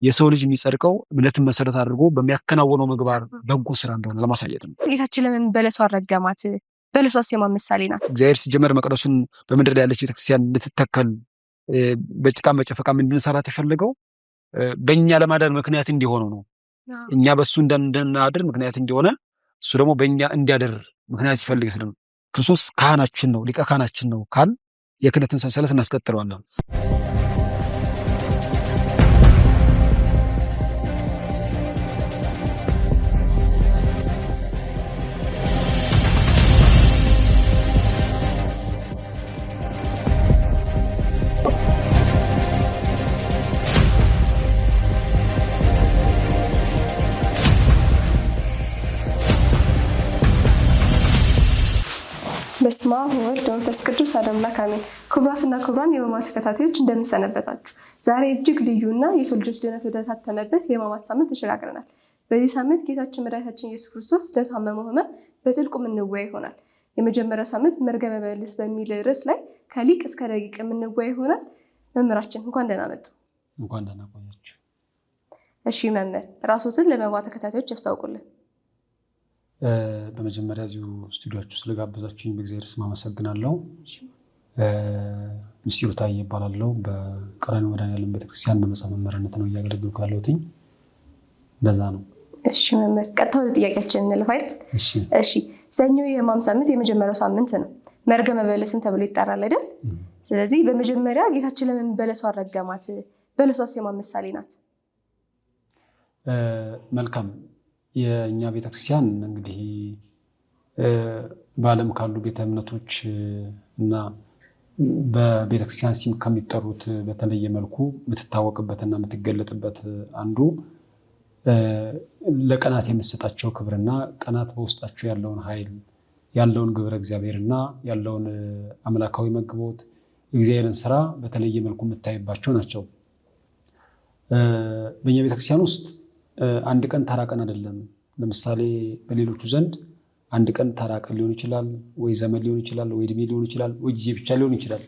የሰው ልጅ የሚጸድቀው እምነትን መሰረት አድርጎ በሚያከናውነው ምግባር በጎ ስራ እንደሆነ ለማሳየት ነው። ጌታችን ለምን በለሷ ረገማት? በለሷስ የማን ምሳሌ ናት? እግዚአብሔር ሲጀመር መቅደሱን በምድር ላይ ያለች ቤተክርስቲያን እንድትተከል በጭቃ በጨፈቃም እንድንሰራት የፈለገው በእኛ ለማዳን ምክንያት እንዲሆነው ነው። እኛ በእሱ እንድናድር ምክንያት እንዲሆነ እሱ ደግሞ በእኛ እንዲያድር ምክንያት ይፈልግ ስለሆነ ክርስቶስ ካህናችን ነው፣ ሊቀ ካህናችን ነው ካል የክህነትን ሰንሰለት እናስቀጥለዋለን። በስመ አብ ወወልድ ወመንፈስ ቅዱስ አሐዱ አምላክ አሜን። ክቡራትና ክቡራን የሕማማት ተከታታዮች እንደምንሰነበታችሁ። ዛሬ እጅግ ልዩና የሰው ልጆች ድነት ወደ ታተመበት የሕማማት ሳምንት ተሸጋግረናል። በዚህ ሳምንት ጌታችን መድኃኒታችን ኢየሱስ ክርስቶስ ለታመመው ሕመም በጥልቁ የምንወያይ ይሆናል። የመጀመሪያው ሳምንት መርገመ በለስ በሚል ርዕስ ላይ ከሊቅ እስከ ደቂቅ የምንወያይ ይሆናል። መምህራችን እንኳን ደህና መጡ። እንኳን ደህና ቆያችሁ። እሺ መምህር፣ ራስዎትን ለሕማማት ተከታታዮች ያስታውቁልን። በመጀመሪያ እዚሁ ስቱዲዮአችሁ ስለጋበዛችሁኝ በእግዚአብሔር ስም አመሰግናለሁ። ምስጢሩ ታዬ እባላለሁ። በቀራንዮ መድኃኔዓለም ቤተክርስቲያን በመጽሐፍ መምህርነት ነው እያገለገልኩ ያለሁት። እንደዛ ነው። እሺ መምህር፣ ቀጥታ ወደ ጥያቄያችን እንለፍ አይደል? እሺ ሰኞ የሕማም ሳምንት የመጀመሪያው ሳምንት ነው። መርገመ በለስም ተብሎ ይጠራል አይደል? ስለዚህ በመጀመሪያ ጌታችን ለምን በለሷን ረገማት? በለሷስ የማን ምሳሌ ናት? መልካም። የእኛ ቤተክርስቲያን እንግዲህ በዓለም ካሉ ቤተ እምነቶች እና በቤተክርስቲያን ስም ከሚጠሩት በተለየ መልኩ የምትታወቅበትና የምትገለጥበት አንዱ ለቀናት የምትሰጣቸው ክብርና ቀናት በውስጣቸው ያለውን ኃይል ያለውን ግብረ እግዚአብሔርና ያለውን አምላካዊ መግቦት የእግዚአብሔርን ስራ በተለየ መልኩ የምታይባቸው ናቸው። በእኛ ቤተክርስቲያን ውስጥ አንድ ቀን ተራ ቀን አይደለም። ለምሳሌ በሌሎቹ ዘንድ አንድ ቀን ተራ ቀን ሊሆን ይችላል፣ ወይ ዘመን ሊሆን ይችላል፣ ወይ እድሜ ሊሆን ይችላል፣ ወይ ጊዜ ብቻ ሊሆን ይችላል።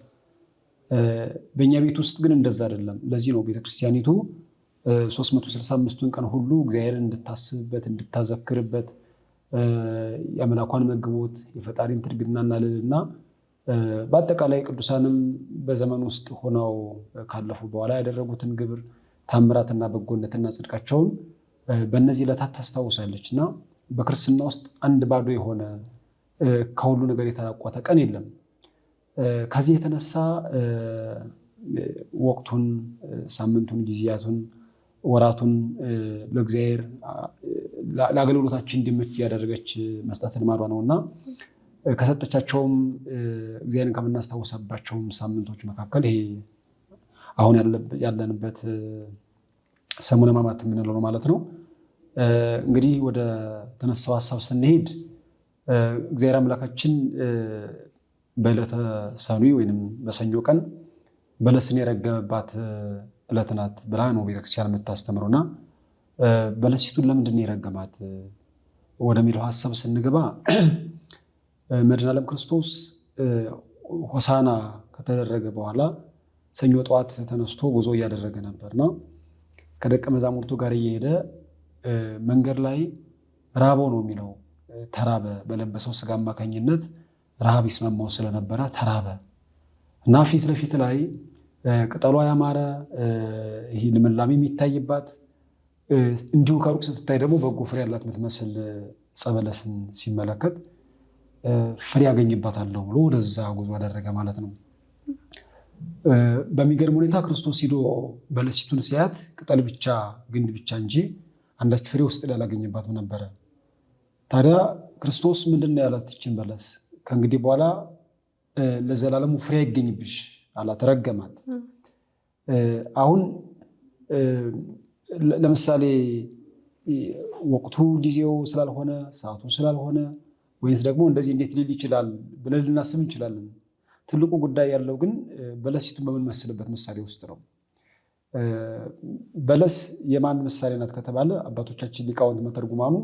በእኛ ቤት ውስጥ ግን እንደዛ አይደለም። ለዚህ ነው ቤተክርስቲያኒቱ 365ቱን ቀን ሁሉ እግዚአብሔርን እንድታስብበት እንድታዘክርበት የአምላኳን መግቦት የፈጣሪን ትርግናና ልዕልና በአጠቃላይ ቅዱሳንም በዘመን ውስጥ ሆነው ካለፉ በኋላ ያደረጉትን ግብር ታምራትና በጎነትና ጽድቃቸውን በእነዚህ ዕለታት ታስታውሳለች እና በክርስትና ውስጥ አንድ ባዶ የሆነ ከሁሉ ነገር የተራቆተ ቀን የለም። ከዚህ የተነሳ ወቅቱን፣ ሳምንቱን፣ ጊዜያቱን፣ ወራቱን ለእግዚአብሔር ለአገልግሎታችን እንዲመች እያደረገች መስጠት ልማዷ ነው እና ከሰጠቻቸውም እግዚአብሔርን ከምናስታውሰባቸውም ሳምንቶች መካከል ይሄ አሁን ያለንበት ሰሙነ ሕማማት የምንለው ነው ማለት ነው። እንግዲህ ወደ ተነሳው ሀሳብ ስንሄድ እግዚአብሔር አምላካችን በዕለተ ሰኑይ ወይም በሰኞ ቀን በለስን የረገመባት ዕለት ናት ብላ ነው ቤተክርስቲያን የምታስተምረውና በለሲቱን ለምንድን ነው የረገማት ወደሚለው ሀሳብ ስንገባ መድኃኔዓለም ክርስቶስ ሆሳዕና ከተደረገ በኋላ ሰኞ ጠዋት ተነስቶ ጉዞ እያደረገ ነበርና ከደቀ መዛሙርቱ ጋር እየሄደ መንገድ ላይ ራበው ነው የሚለው። ተራበ። በለበሰው ስጋ አማካኝነት ረሃብ ይስማማው ስለነበረ ተራበ እና ፊት ለፊት ላይ ቅጠሏ ያማረ ይህ ልምላሜ የሚታይባት እንዲሁ ከሩቅ ስትታይ ደግሞ በጎ ፍሬ ያላት የምትመስል ዕፀ በለስን ሲመለከት ፍሬ ያገኝባታለሁ ብሎ ወደዛ ጉዞ አደረገ ማለት ነው። በሚገርም ሁኔታ ክርስቶስ ሂዶ በለሲቱን ሲያት ቅጠል ብቻ ግንድ ብቻ እንጂ አንዳች ፍሬ ውስጥ ያላገኘባትም ነበረ። ታዲያ ክርስቶስ ምንድን ነው ያላት? ይችን በለስ ከእንግዲህ በኋላ ለዘላለሙ ፍሬ አይገኝብሽ አላት፣ ረገማት። አሁን ለምሳሌ ወቅቱ ጊዜው ስላልሆነ ሰዓቱ ስላልሆነ ወይስ ደግሞ እንደዚህ እንዴት ሊል ይችላል ብለን ልናስብ እንችላለን። ትልቁ ጉዳይ ያለው ግን በለሲቱን በምንመስልበት ምሳሌ ውስጥ ነው። በለስ የማን ምሳሌ ናት ከተባለ አባቶቻችን ሊቃውንት መተርጉማኑ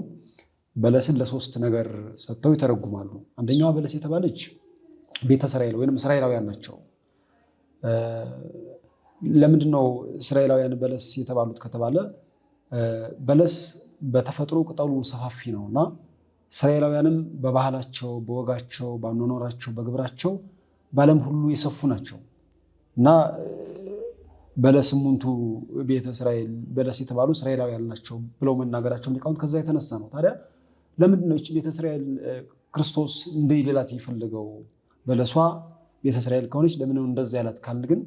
በለስን ለሶስት ነገር ሰጥተው ይተረጉማሉ። አንደኛዋ በለስ የተባለች ቤተ እስራኤል ወይም እስራኤላውያን ናቸው። ለምንድን ነው እስራኤላውያን በለስ የተባሉት ከተባለ በለስ በተፈጥሮ ቅጠሉ ሰፋፊ ነውና እስራኤላውያንም በባህላቸው፣ በወጋቸው፣ በአኗኗራቸው፣ በግብራቸው በዓለም ሁሉ የሰፉ ናቸው እና በለስ እሙንቱ ቤተ እስራኤል በለስ የተባሉ እስራኤላውያን ናቸው ብለው መናገራቸው ሊቃውንት ከዛ የተነሳ ነው። ታዲያ ለምንድን ነው ቤተ እስራኤል ክርስቶስ እንዲላት የፈለገው? በለሷ ቤተ እስራኤል ከሆነች ለምን ነው እንደዛ ያላት ካልን ግን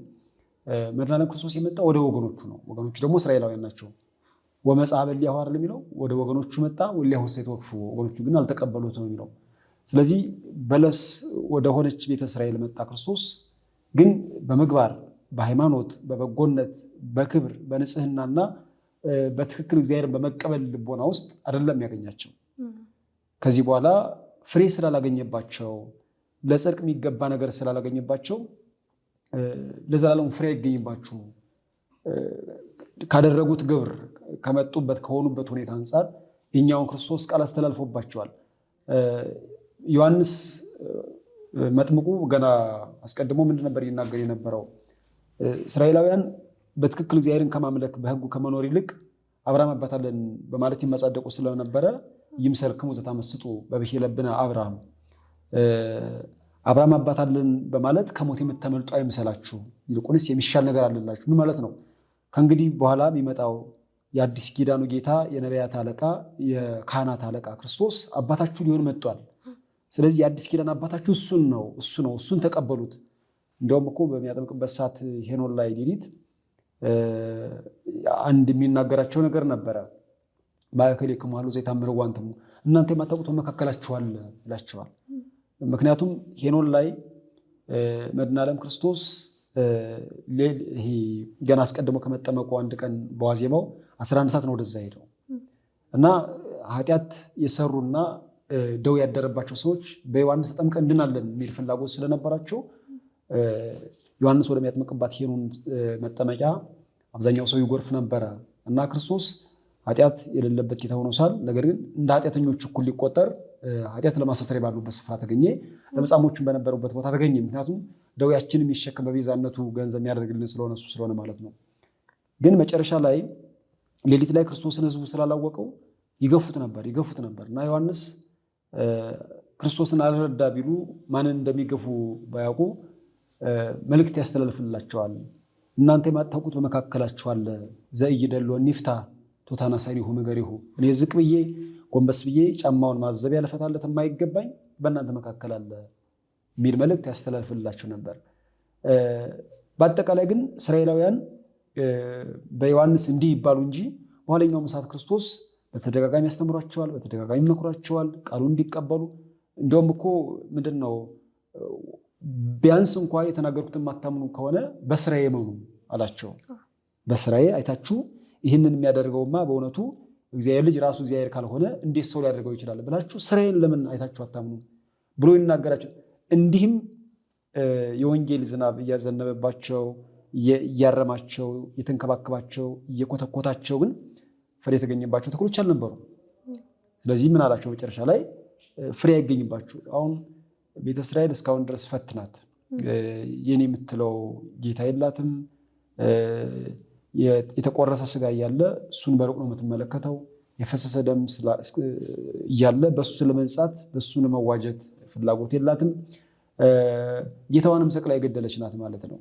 መድኃኒዓለም ክርስቶስ የመጣ ወደ ወገኖቹ ነው። ወገኖቹ ደግሞ እስራኤላውያን ናቸው። ወመጽአ በሊያሁ አይደል የሚለው ወደ ወገኖቹ መጣ ወሊያሁ የተወክፉ ወገኖቹ ግን አልተቀበሉት ነው የሚለው። ስለዚህ በለስ ወደ ሆነች ቤተ እስራኤል መጣ ክርስቶስ። ግን በምግባር በሃይማኖት በበጎነት በክብር በንጽህናና በትክክል እግዚአብሔርን በመቀበል ልቦና ውስጥ አይደለም ያገኛቸው። ከዚህ በኋላ ፍሬ ስላላገኘባቸው ለጽድቅ የሚገባ ነገር ስላላገኘባቸው ለዘላለሙ ፍሬ አይገኝባችሁ ካደረጉት ግብር ከመጡበት ከሆኑበት ሁኔታ አንጻር የኛውን ክርስቶስ ቃል አስተላልፎባቸዋል። ዮሐንስ መጥምቁ ገና አስቀድሞ ምንድን ነበር ይናገር የነበረው? እስራኤላውያን በትክክል እግዚአብሔርን ከማምለክ በሕጉ ከመኖር ይልቅ አብርሃም አባት አለን በማለት ይመጻደቁ ስለነበረ ይምሰልክሙ ዘታመስጡ በብሂለብነ አብርሃም አባት አለን በማለት ከሞት የምትመልጡ አይምሰላችሁ፣ ይልቁንስ የሚሻል ነገር አለላችሁ። ምን ማለት ነው? ከእንግዲህ በኋላ የሚመጣው የአዲስ ኪዳኑ ጌታ የነቢያት አለቃ የካህናት አለቃ ክርስቶስ አባታችሁ ሊሆን መጥቷል። ስለዚህ የአዲስ ኪዳን አባታችሁ እሱን ተቀበሉት። እንዲያውም እኮ በሚያጠምቅበት ሰዓት ሄኖን ላይ ሌሊት አንድ የሚናገራቸው ነገር ነበረ። ማእከሌክሙ ሀሎ ዘይታምርዋ አንትሙ፣ እናንተ የማታውቁት በመካከላችኋል ይላቸዋል። ምክንያቱም ሄኖን ላይ መድኃኔዓለም ክርስቶስ ገና አስቀድሞ ከመጠመቁ አንድ ቀን በዋዜማው 11 ሰዓት ነው ወደዛ ሄደው እና ኃጢአት የሰሩና ደዌ ያደረባቸው ሰዎች በዮሐንስ ተጠምቀን እንድናለን የሚል ፍላጎት ስለነበራቸው ዮሐንስ ወደሚያጠምቅባት ሄኖን መጠመቂያ አብዛኛው ሰው ይጎርፍ ነበረ እና ክርስቶስ ኃጢአት የሌለበት ጌታ ሆኖ ሳል ነገር ግን እንደ ኃጢአተኞች እኩል ሊቆጠር ኃጢአት ለማስተስረይ ባሉበት ስፍራ ተገኘ። ለምጻሞችን በነበሩበት ቦታ ተገኘ። ምክንያቱም ደዌያችን የሚሸከም በቤዛነቱ ገንዘብ የሚያደርግልን ስለሆነ እሱ ስለሆነ ማለት ነው። ግን መጨረሻ ላይ ሌሊት ላይ ክርስቶስን ሕዝቡ ስላላወቀው ይገፉት ነበር እና ዮሐንስ ክርስቶስን አልረዳ ቢሉ ማንን እንደሚገፉ ባያውቁ መልእክት ያስተላልፍላቸዋል። እናንተ የማታውቁት በመካከላችሁ አለ ዘኢይደሎ ኒፍታ ቶታና ሳይሪሁ መገሪሁ፣ እኔ ዝቅ ብዬ ጎንበስ ብዬ ጫማውን ማዘቢያ ልፈታለት የማይገባኝ በእናንተ መካከል አለ የሚል መልእክት ያስተላልፍላቸው ነበር። በአጠቃላይ ግን እስራኤላውያን በዮሐንስ እንዲህ ይባሉ እንጂ በኋለኛው ሰዓት ክርስቶስ በተደጋጋሚ ያስተምሯቸዋል፣ በተደጋጋሚ መክሯቸዋል ቃሉ እንዲቀበሉ። እንዲሁም እኮ ምንድን ነው ቢያንስ እንኳ የተናገርኩትን የማታምኑ ከሆነ በስራዬ እመኑ አላቸው። በስራዬ አይታችሁ ይህንን የሚያደርገውማ በእውነቱ እግዚአብሔር ልጅ ራሱ እግዚአብሔር ካልሆነ እንዴት ሰው ሊያደርገው ይችላል ብላችሁ ስራዬን ለምን አይታችሁ አታምኑ ብሎ ይናገራቸው። እንዲህም የወንጌል ዝናብ እያዘነበባቸው እያረማቸው የተንከባከባቸው እየኮተኮታቸው ግን ፍሬ የተገኘባቸው ተክሎች አልነበሩ። ስለዚህ ምን አላቸው መጨረሻ ላይ ፍሬ አይገኝባችሁ። አሁን ቤተ እስራኤል እስካሁን ድረስ ፈትናት የኔ የምትለው ጌታ የላትም። የተቆረሰ ስጋ እያለ እሱን በሩቅ ነው የምትመለከተው። የፈሰሰ ደም እያለ በሱ ለመንጻት በሱ ለመዋጀት ፍላጎት የላትም። ጌታዋንም ሰቅላ የገደለች ናት ማለት ነው።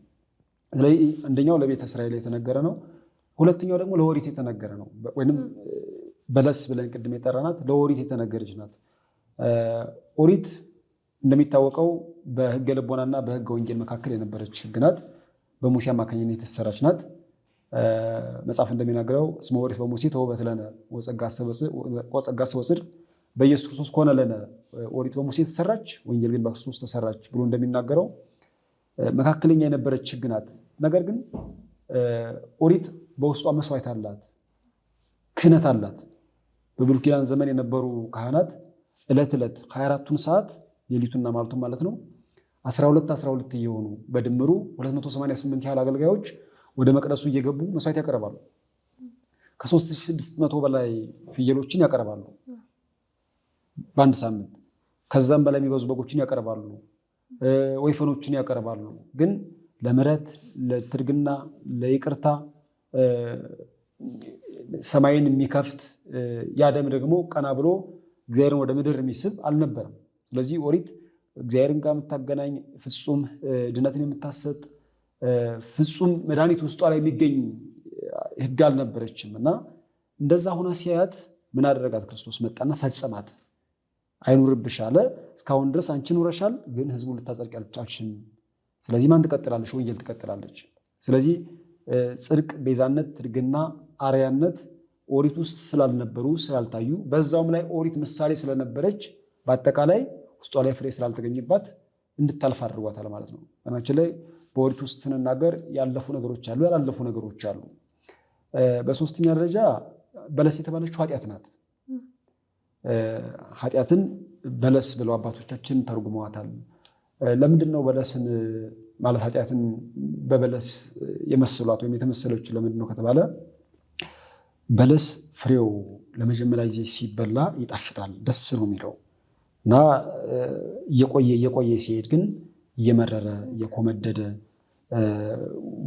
ስለዚህ አንደኛው ለቤተ እስራኤል የተነገረ ነው። ሁለተኛው ደግሞ ለኦሪት የተነገረ ነው። ወይም በለስ ብለን ቅድም የጠራናት ለኦሪት የተነገረች ናት። ኦሪት እንደሚታወቀው በሕገ ልቦናና በሕገ ወንጌል መካከል የነበረች ሕግ ናት። በሙሴ አማካኝነት የተሰራች ናት። መጽሐፍ እንደሚናገረው እስመ ኦሪት በሙሴ ተውበት ለነ ወጸጋ ሰወጽድቅ በኢየሱስ ክርስቶስ ኮነ ለነ። ኦሪት በሙሴ ተሰራች፣ ወንጌል ግን በክርስቶስ ተሰራች ብሎ እንደሚናገረው መካከለኛ የነበረች ሕግ ናት። ነገር ግን ኦሪት በውስጧ መስዋዕት አላት፣ ክህነት አላት። በብሉይ ኪዳን ዘመን የነበሩ ካህናት ዕለት 24ቱን ሰዓት ሌሊቱና ማለቱን ማለት ነው 12 እየሆኑ በድምሩ 288 ያህል አገልጋዮች ወደ መቅደሱ እየገቡ መስዋዕት ያቀርባሉ። ከ3600 በላይ ፍየሎችን ያቀርባሉ በአንድ ሳምንት። ከዛም በላይ የሚበዙ በጎችን ያቀርባሉ፣ ወይፈኖችን ያቀርባሉ። ግን ለምሕረት፣ ለትርግና፣ ለይቅርታ ሰማይን የሚከፍት ያ ደም ደግሞ ቀና ብሎ እግዚአብሔርን ወደ ምድር የሚስብ አልነበረም። ስለዚህ ኦሪት እግዚአብሔርን ጋር የምታገናኝ ፍጹም ድነትን የምታሰጥ ፍጹም መድኃኒት ውስጧ ላይ የሚገኝ ሕግ አልነበረችም እና እንደዛ ሆና ሲያያት ምን አደረጋት? ክርስቶስ መጣና ፈጸማት። አይኑርብሽ አለ። እስካሁን ድረስ አንቺ ኑረሻል፣ ግን ሕዝቡ ልታጸድቅ አልቻልሽም። ስለዚህ ማን ትቀጥላለች? ወንጌል ትቀጥላለች። ስለዚህ ጽድቅ፣ ቤዛነት፣ ትርግና፣ አርያነት ኦሪት ውስጥ ስላልነበሩ ስላልታዩ፣ በዛውም ላይ ኦሪት ምሳሌ ስለነበረች በአጠቃላይ ውስጧ ላይ ፍሬ ስላልተገኘባት እንድታልፍ አድርጓታል ማለት ነው። በናችን ላይ በኦሪት ውስጥ ስንናገር ያለፉ ነገሮች አሉ፣ ያላለፉ ነገሮች አሉ። በሶስተኛ ደረጃ በለስ የተባለችው ኃጢአት ናት። ኃጢአትን በለስ ብለው አባቶቻችን ተርጉመዋታል። ለምንድን ነው በለስን ማለት ኃጢአትን በበለስ የመሰሏት ወይም የተመሰለችው ለምንድን ነው ከተባለ በለስ ፍሬው ለመጀመሪያ ጊዜ ሲበላ ይጣፍጣል፣ ደስ ነው የሚለው እና እየቆየ ሲሄድ ግን እየመረረ እየኮመደደ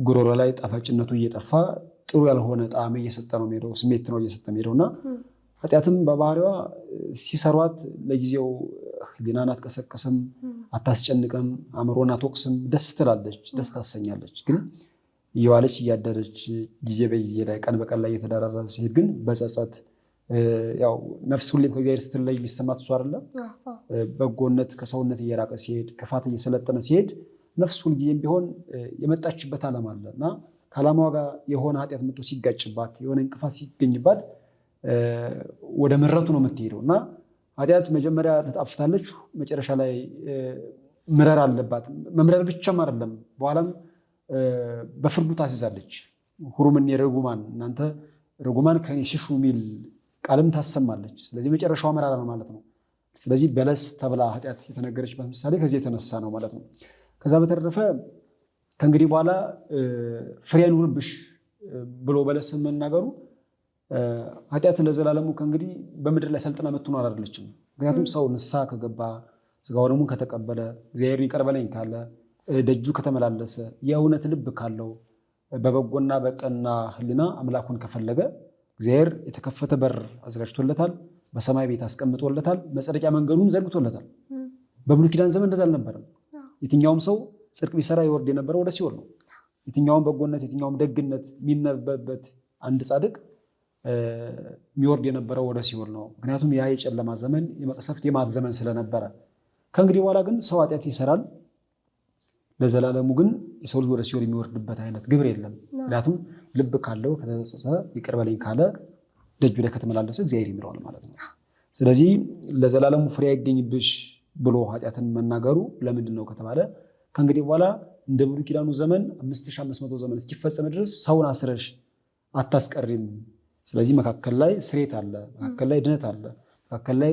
ጉሮሮ ላይ ጣፋጭነቱ እየጠፋ ጥሩ ያልሆነ ጣዕም እየሰጠ ነው የሚሄደው፣ ስሜት ነው እየሰጠ የሚሄደው እና ኃጢአትም በባህሪዋ ሲሰሯት ለጊዜው ሕሊናን አትቀሰቅስም፣ አታስጨንቅም፣ አእምሮን አትወቅስም፣ ደስ ትላለች፣ ደስ ታሰኛለች። ግን እየዋለች እያደረች ጊዜ በጊዜ ላይ ቀን በቀን ላይ እየተደራረበ ሲሄድ ግን በጸጸት ያው ነፍስ ሁሌም ከእግዚአብሔር ስትለይ የሚሰማት እሱ አይደለም። በጎነት ከሰውነት እየራቀ ሲሄድ፣ ክፋት እየሰለጠነ ሲሄድ ነፍስ ሁልጊዜም ቢሆን የመጣችበት ዓላማ አለ እና ከዓላማዋ ጋር የሆነ ኃጢአት መጥቶ ሲጋጭባት፣ የሆነ እንቅፋት ሲገኝባት ወደ ምሕረቱ ነው የምትሄደው እና ኃጢአት መጀመሪያ ትጣፍታለች፣ መጨረሻ ላይ ምረር አለባት። መምረር ብቻም አይደለም፣ በኋላም በፍርዱ ታስይዛለች። ሁሩምኔ ርጉማን፣ እናንተ ርጉማን ከእኔ ሽሹ የሚል ቃልም ታሰማለች። ስለዚህ መጨረሻዋ መራራ ነው ማለት ነው። ስለዚህ በለስ ተብላ ኃጢአት የተነገረችበት ምሳሌ ከዚህ የተነሳ ነው ማለት ነው። ከዛ በተረፈ ከእንግዲህ በኋላ ፍሬ አይኑርብሽ ብሎ በለስ መናገሩ ኃጢአትን ለዘላለሙ ከእንግዲህ በምድር ላይ ሰልጥና የምትኖር አይደለችም። ምክንያቱም ሰው ንስሐ ከገባ ሥጋው ደሙን ከተቀበለ እግዚአብሔር ይቅር በለኝ ካለ ደጁ ከተመላለሰ የእውነት ልብ ካለው በበጎና በቀና ሕሊና አምላኩን ከፈለገ እግዚአብሔር የተከፈተ በር አዘጋጅቶለታል፣ በሰማይ ቤት አስቀምጦለታል፣ መጽደቂያ መንገዱን ዘርግቶለታል። በብሉይ ኪዳን ዘመን እንደዛ አልነበረም። የትኛውም ሰው ጽድቅ ቢሰራ ይወርድ የነበረው ወደ ሲኦል ነው። የትኛውም በጎነት የትኛውም ደግነት የሚነበበት አንድ ጻድቅ የሚወርድ የነበረው ወደ ሲኦል ነው። ምክንያቱም ያ የጨለማ ዘመን የመቅሰፍት የማት ዘመን ስለነበረ። ከእንግዲህ በኋላ ግን ሰው ኃጢአት ይሰራል፣ ለዘላለሙ ግን የሰው ልጅ ወደ ሲኦል የሚወርድበት አይነት ግብር የለም። ምክንያቱም ልብ ካለው ከተጸጸተ ይቅር በለኝ ካለ ደጁ ላይ ከተመላለሰ እግዚአብሔር ይምረዋል ማለት ነው። ስለዚህ ለዘላለሙ ፍሬ አይገኝብሽ ብሎ ኃጢአትን መናገሩ ለምንድን ነው ከተባለ ከእንግዲህ በኋላ እንደ ብሉይ ኪዳኑ ዘመን 5500 ዘመን እስኪፈጸም ድረስ ሰውን አስረሽ አታስቀሪም። ስለዚህ መካከል ላይ ስሬት አለ፣ መካከል ላይ ድነት አለ፣ መካከል ላይ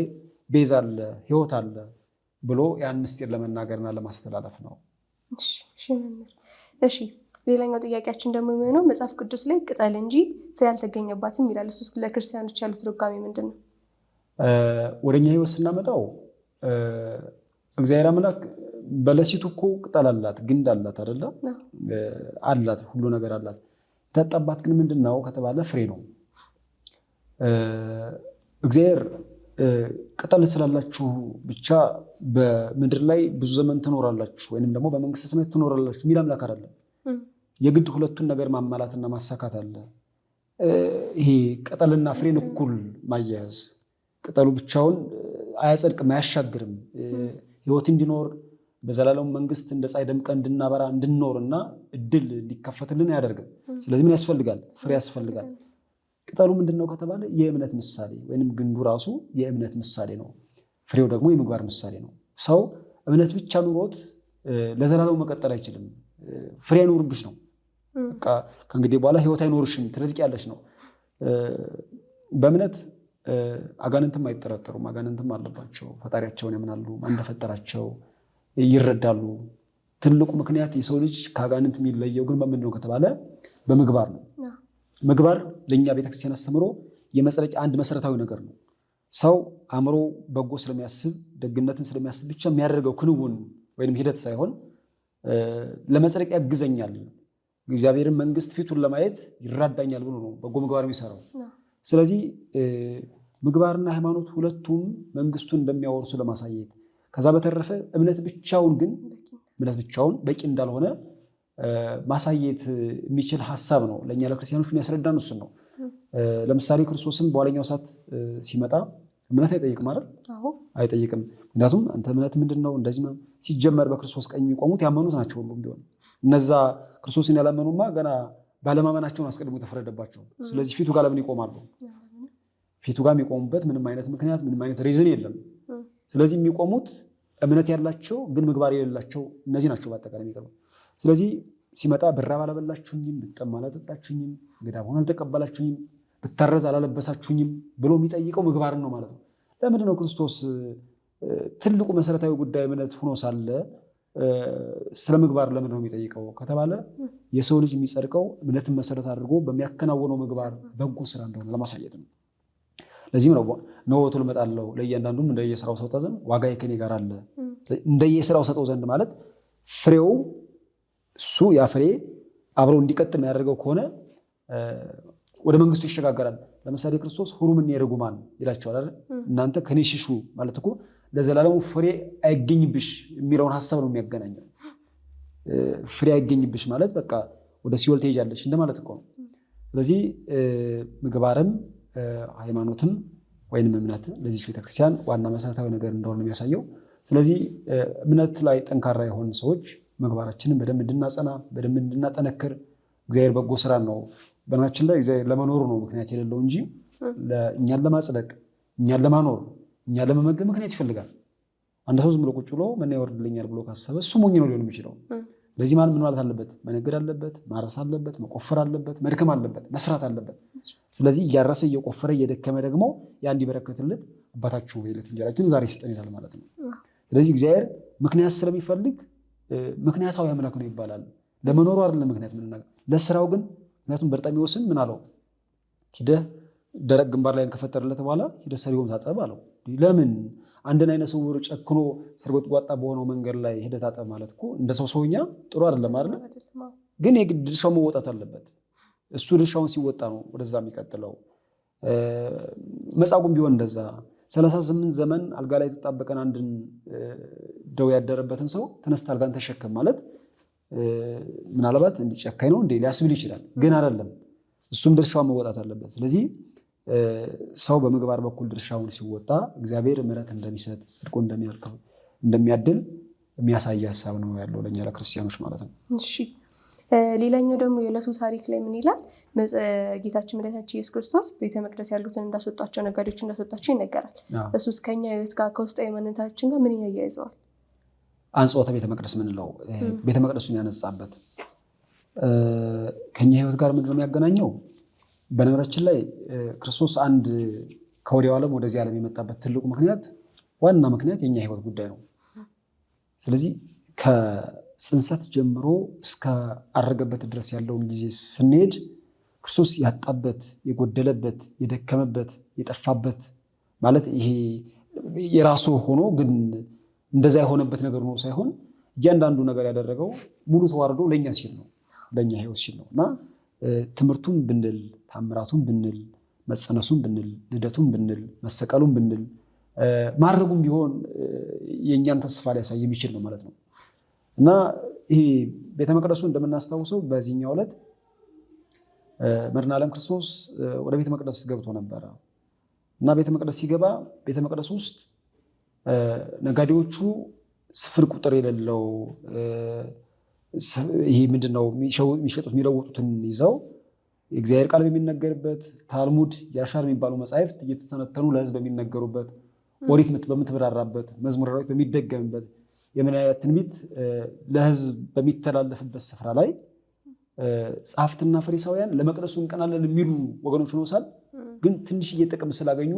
ቤዛ አለ፣ ሕይወት አለ ብሎ ያን ምስጢር ለመናገርና ለማስተላለፍ ነው። እሺ፣ ሌላኛው ጥያቄያችን ደግሞ የሚሆነው መጽሐፍ ቅዱስ ላይ ቅጠል እንጂ ፍሬ አልተገኘባትም ይላል። እሱ ለክርስቲያኖች ያሉት ትርጓሜ ምንድን ነው? ወደኛ ሕይወት ስናመጣው እግዚአብሔር አምላክ በለሲቱ እኮ ቅጠል አላት፣ ግንድ አላት አይደለ? አላት፣ ሁሉ ነገር አላት። የተጠጣባት ግን ምንድን ነው ከተባለ ፍሬ ነው። እግዚአብሔር ቅጠል ስላላችሁ ብቻ በምድር ላይ ብዙ ዘመን ትኖራላችሁ ወይንም ደግሞ በመንግስተ ሰማያት ትኖራላችሁ የሚል አምላክ አይደለም። የግድ ሁለቱን ነገር ማሟላትና ማሳካት አለ። ይሄ ቅጠልና ፍሬን እኩል ማያያዝ፣ ቅጠሉ ብቻውን አያጸድቅም፣ አያሻግርም። ሕይወት እንዲኖር በዘላለም መንግስት እንደ ፀሐይ ደምቀን እንድናበራ እንድንኖርና እድል እንዲከፈትልን አያደርግም። ስለዚህ ምን ያስፈልጋል? ፍሬ ያስፈልጋል። ቅጠሉ ምንድን ነው ከተባለ የእምነት ምሳሌ ወይም ግንዱ ራሱ የእምነት ምሳሌ ነው። ፍሬው ደግሞ የምግባር ምሳሌ ነው። ሰው እምነት ብቻ ኑሮት ለዘላለሙ መቀጠል አይችልም። ፍሬ አይኖርብሽ ነው። በቃ ከእንግዲህ በኋላ ሕይወት አይኖርሽም፣ ትረድቂያለሽ ነው። በእምነት አጋንንትም አይጠረጠሩም። አጋንንትም አለባቸው፣ ፈጣሪያቸውን ያምናሉ፣ ማን እንደፈጠራቸው ይረዳሉ። ትልቁ ምክንያት የሰው ልጅ ከአጋንንት የሚለየው ግን በምንድን ነው ከተባለ በምግባር ነው። ምግባር ለእኛ ቤተክርስቲያን አስተምሮ የመጽደቂያ አንድ መሰረታዊ ነገር ነው። ሰው አእምሮ በጎ ስለሚያስብ ደግነትን ስለሚያስብ ብቻ የሚያደርገው ክንውን ወይም ሂደት ሳይሆን ለመጽደቅ ያግዘኛል፣ እግዚአብሔርን መንግስት ፊቱን ለማየት ይራዳኛል ብሎ ነው በጎ ምግባር የሚሰራው። ስለዚህ ምግባርና ሃይማኖት ሁለቱም መንግስቱን እንደሚያወርሱ ለማሳየት ከዛ በተረፈ እምነት ብቻውን በቂ እንዳልሆነ ማሳየት የሚችል ሀሳብ ነው። ለእኛ ለክርስቲያኖች የሚያስረዳን እሱን ነው። ለምሳሌ ክርስቶስም በኋለኛው ሰዓት ሲመጣ እምነት አይጠይቅም አይደል? አይጠይቅም። ምክንያቱም አንተ እምነት ምንድን ነው እንደዚህ ሲጀመር በክርስቶስ ቀኝ የሚቆሙት ያመኑት ናቸው። ሁሉም ቢሆን እነዛ ክርስቶስን ያላመኑማ ገና ባለማመናቸውን አስቀድሞ የተፈረደባቸው። ስለዚህ ፊቱ ጋር ለምን ይቆማሉ? ፊቱ ጋር የሚቆሙበት ምንም አይነት ምክንያት ምንም አይነት ሪዝን የለም። ስለዚህ የሚቆሙት እምነት ያላቸው ግን ምግባር የሌላቸው እነዚህ ናቸው በአጠቃላይ የሚቀርቡ። ስለዚህ ሲመጣ ብራብ አላበላችሁኝም፣ ብጠማ አላጠጣችሁኝም፣ እንግዳ ብሆን አልተቀበላችሁኝም፣ ብታረዝ አላለበሳችሁኝም ብሎ የሚጠይቀው ምግባርን ነው ማለት ነው። ለምንድን ነው ክርስቶስ ትልቁ መሰረታዊ ጉዳይ እምነት ሆኖ ሳለ ስለ ምግባር ለምንድን ነው የሚጠይቀው ከተባለ የሰው ልጅ የሚጸድቀው እምነትን መሰረት አድርጎ በሚያከናውነው ምግባር በጎ ስራ እንደሆነ ለማሳየት ነው። ለዚህም ነው ነውቱ ልመጣለሁ ለእያንዳንዱም እንደየስራው ሰጠው ዘንድ ዋጋዬ ከኔ ጋር አለ። እንደየስራው ሰጠው ዘንድ ማለት ፍሬው እሱ ያ ፍሬ አብረው እንዲቀጥል የሚያደርገው ከሆነ ወደ መንግስቱ ይሸጋገራል። ለምሳሌ ክርስቶስ ሁሩምን የርጉማን ይላቸዋል አይደል? እናንተ ከኔ ሽሹ ማለት እኮ ለዘላለሙ ፍሬ አይገኝብሽ የሚለውን ሀሳብ ነው የሚያገናኘው። ፍሬ አይገኝብሽ ማለት በቃ ወደ ሲኦል ትሄጃለሽ እንደማለት እኮ ነው። ስለዚህ ምግባርም ሃይማኖትም ወይንም እምነት ለዚህ ቤተክርስቲያን ዋና መሰረታዊ ነገር እንደሆነ የሚያሳየው። ስለዚህ እምነት ላይ ጠንካራ የሆኑ ሰዎች ምግባራችንን በደንብ እንድናጸና በደንብ እንድናጠነክር እግዚአብሔር በጎ ስራ ነው በናችን ላይ እግዚአብሔር ለመኖሩ ነው ምክንያት የሌለው እንጂ እኛን ለማጽደቅ እኛን ለማኖር እኛን ለመመገብ ምክንያት ይፈልጋል። አንድ ሰው ዝም ብሎ ቁጭ ብሎ ምን ያወርድልኛል ብሎ ካሰበ እሱ ሞኝ ነው ሊሆን የሚችለው። ስለዚህ ምን ማለት አለበት? መነገድ አለበት፣ ማረስ አለበት፣ መቆፈር አለበት፣ መድከም አለበት፣ መስራት አለበት። ስለዚህ እያረሰ እየቆፈረ እየደከመ ደግሞ ያ እንዲበረከትለት አባታችሁ የዕለት እንጀራችንን ዛሬ ስጠን ይላል ማለት ነው። ስለዚህ እግዚአብሔር ምክንያት ስለሚፈልግ ምክንያታዊ አምላክ ነው ይባላል። ለመኖሩ አይደለም ምክንያት ምን ለስራው ግን ምክንያቱም በርጤሜዎስን ምን አለው? ሂደህ ደረቅ ግንባር ላይ ከፈጠረለት በኋላ ሂደህ ሰሪውን ታጠብ አለው። ለምን አንድን አይነ ስውር ጨክኖ ስርጎጥጓጣ በሆነው መንገድ ላይ ሂደህ ታጠብ ማለት እኮ እንደ ሰውኛ ጥሩ አይደለም አይደል? ግን የግድ ድርሻው መወጣት አለበት። እሱ ድርሻውን ሲወጣ ነው ወደዛ የሚቀጥለው። መጻጉዕም ቢሆን እንደዛ 38 ዘመን አልጋ ላይ የተጣበቀን አንድን ደዌ ያደረበትን ሰው ተነስተ አልጋን ተሸከም ማለት ምናልባት እንዲጨካኝ ነው እንዴ ሊያስብል ይችላል። ግን አይደለም፣ እሱም ድርሻውን መወጣት አለበት። ስለዚህ ሰው በምግባር በኩል ድርሻውን ሲወጣ እግዚአብሔር ምሕረት እንደሚሰጥ ጽድቆ እንደሚያድል የሚያሳይ ሀሳብ ነው ያለው ለእኛ ለክርስቲያኖች ማለት ነው። እሺ፣ ሌላኛው ደግሞ የዕለቱ ታሪክ ላይ ምን ይላል? ጌታችን መድኃኒታችን ኢየሱስ ክርስቶስ ቤተ መቅደስ ያሉትን እንዳስወጣቸው ነጋዴዎች እንዳስወጣቸው ይነገራል። እሱስ ከኛ ሕይወት ጋር ከውስጣዊ ማንነታችን ጋር ምን ያያይዘዋል? አንጽሖተ ቤተ መቅደስ ምንለው ቤተ መቅደሱን ያነጻበት ከኛ ሕይወት ጋር ምንድን ነው የሚያገናኘው? በነገራችን ላይ ክርስቶስ አንድ ከወዲያው ዓለም ወደዚህ ዓለም የመጣበት ትልቁ ምክንያት ዋና ምክንያት የኛ ሕይወት ጉዳይ ነው። ስለዚህ ከጽንሰት ጀምሮ እስከ አረገበት ድረስ ያለውን ጊዜ ስንሄድ ክርስቶስ ያጣበት፣ የጎደለበት፣ የደከመበት፣ የጠፋበት ማለት ይሄ የራሱ ሆኖ ግን እንደዛ የሆነበት ነገር ነው ሳይሆን እያንዳንዱ ነገር ያደረገው ሙሉ ተዋርዶ ለእኛ ሲል ነው፣ ለእኛ ሕይወት ሲል ነው እና ትምህርቱን ብንል ታምራቱን ብንል መጸነሱን ብንል ልደቱን ብንል መሰቀሉን ብንል ማድረጉም ቢሆን የእኛን ተስፋ ሊያሳይ የሚችል ነው ማለት ነው እና ይሄ ቤተ መቅደሱ እንደምናስታውሰው በዚህኛው ዕለት መድኃኔ ዓለም ክርስቶስ ወደ ቤተ መቅደስ ገብቶ ነበረ እና ቤተ መቅደስ ሲገባ ቤተ መቅደስ ውስጥ ነጋዴዎቹ ስፍር ቁጥር የሌለው ይሄ ምንድነው የሚሸጡት የሚለውጡትን ይዘው የእግዚአብሔር ቃል በሚነገርበት ታልሙድ ያሻር የሚባሉ መጻሕፍት እየተተነተኑ ለሕዝብ በሚነገሩበት ኦሪት በምትበራራበት መዝሙረ ዳዊት በሚደገምበት የነቢያት ትንቢት ለሕዝብ በሚተላለፍበት ስፍራ ላይ ጸሐፍትና ፈሪሳውያን ለመቅደሱ እንቀናለን የሚሉ ወገኖች ነው ሳል ግን ትንሽዬ ጥቅም ስላገኙ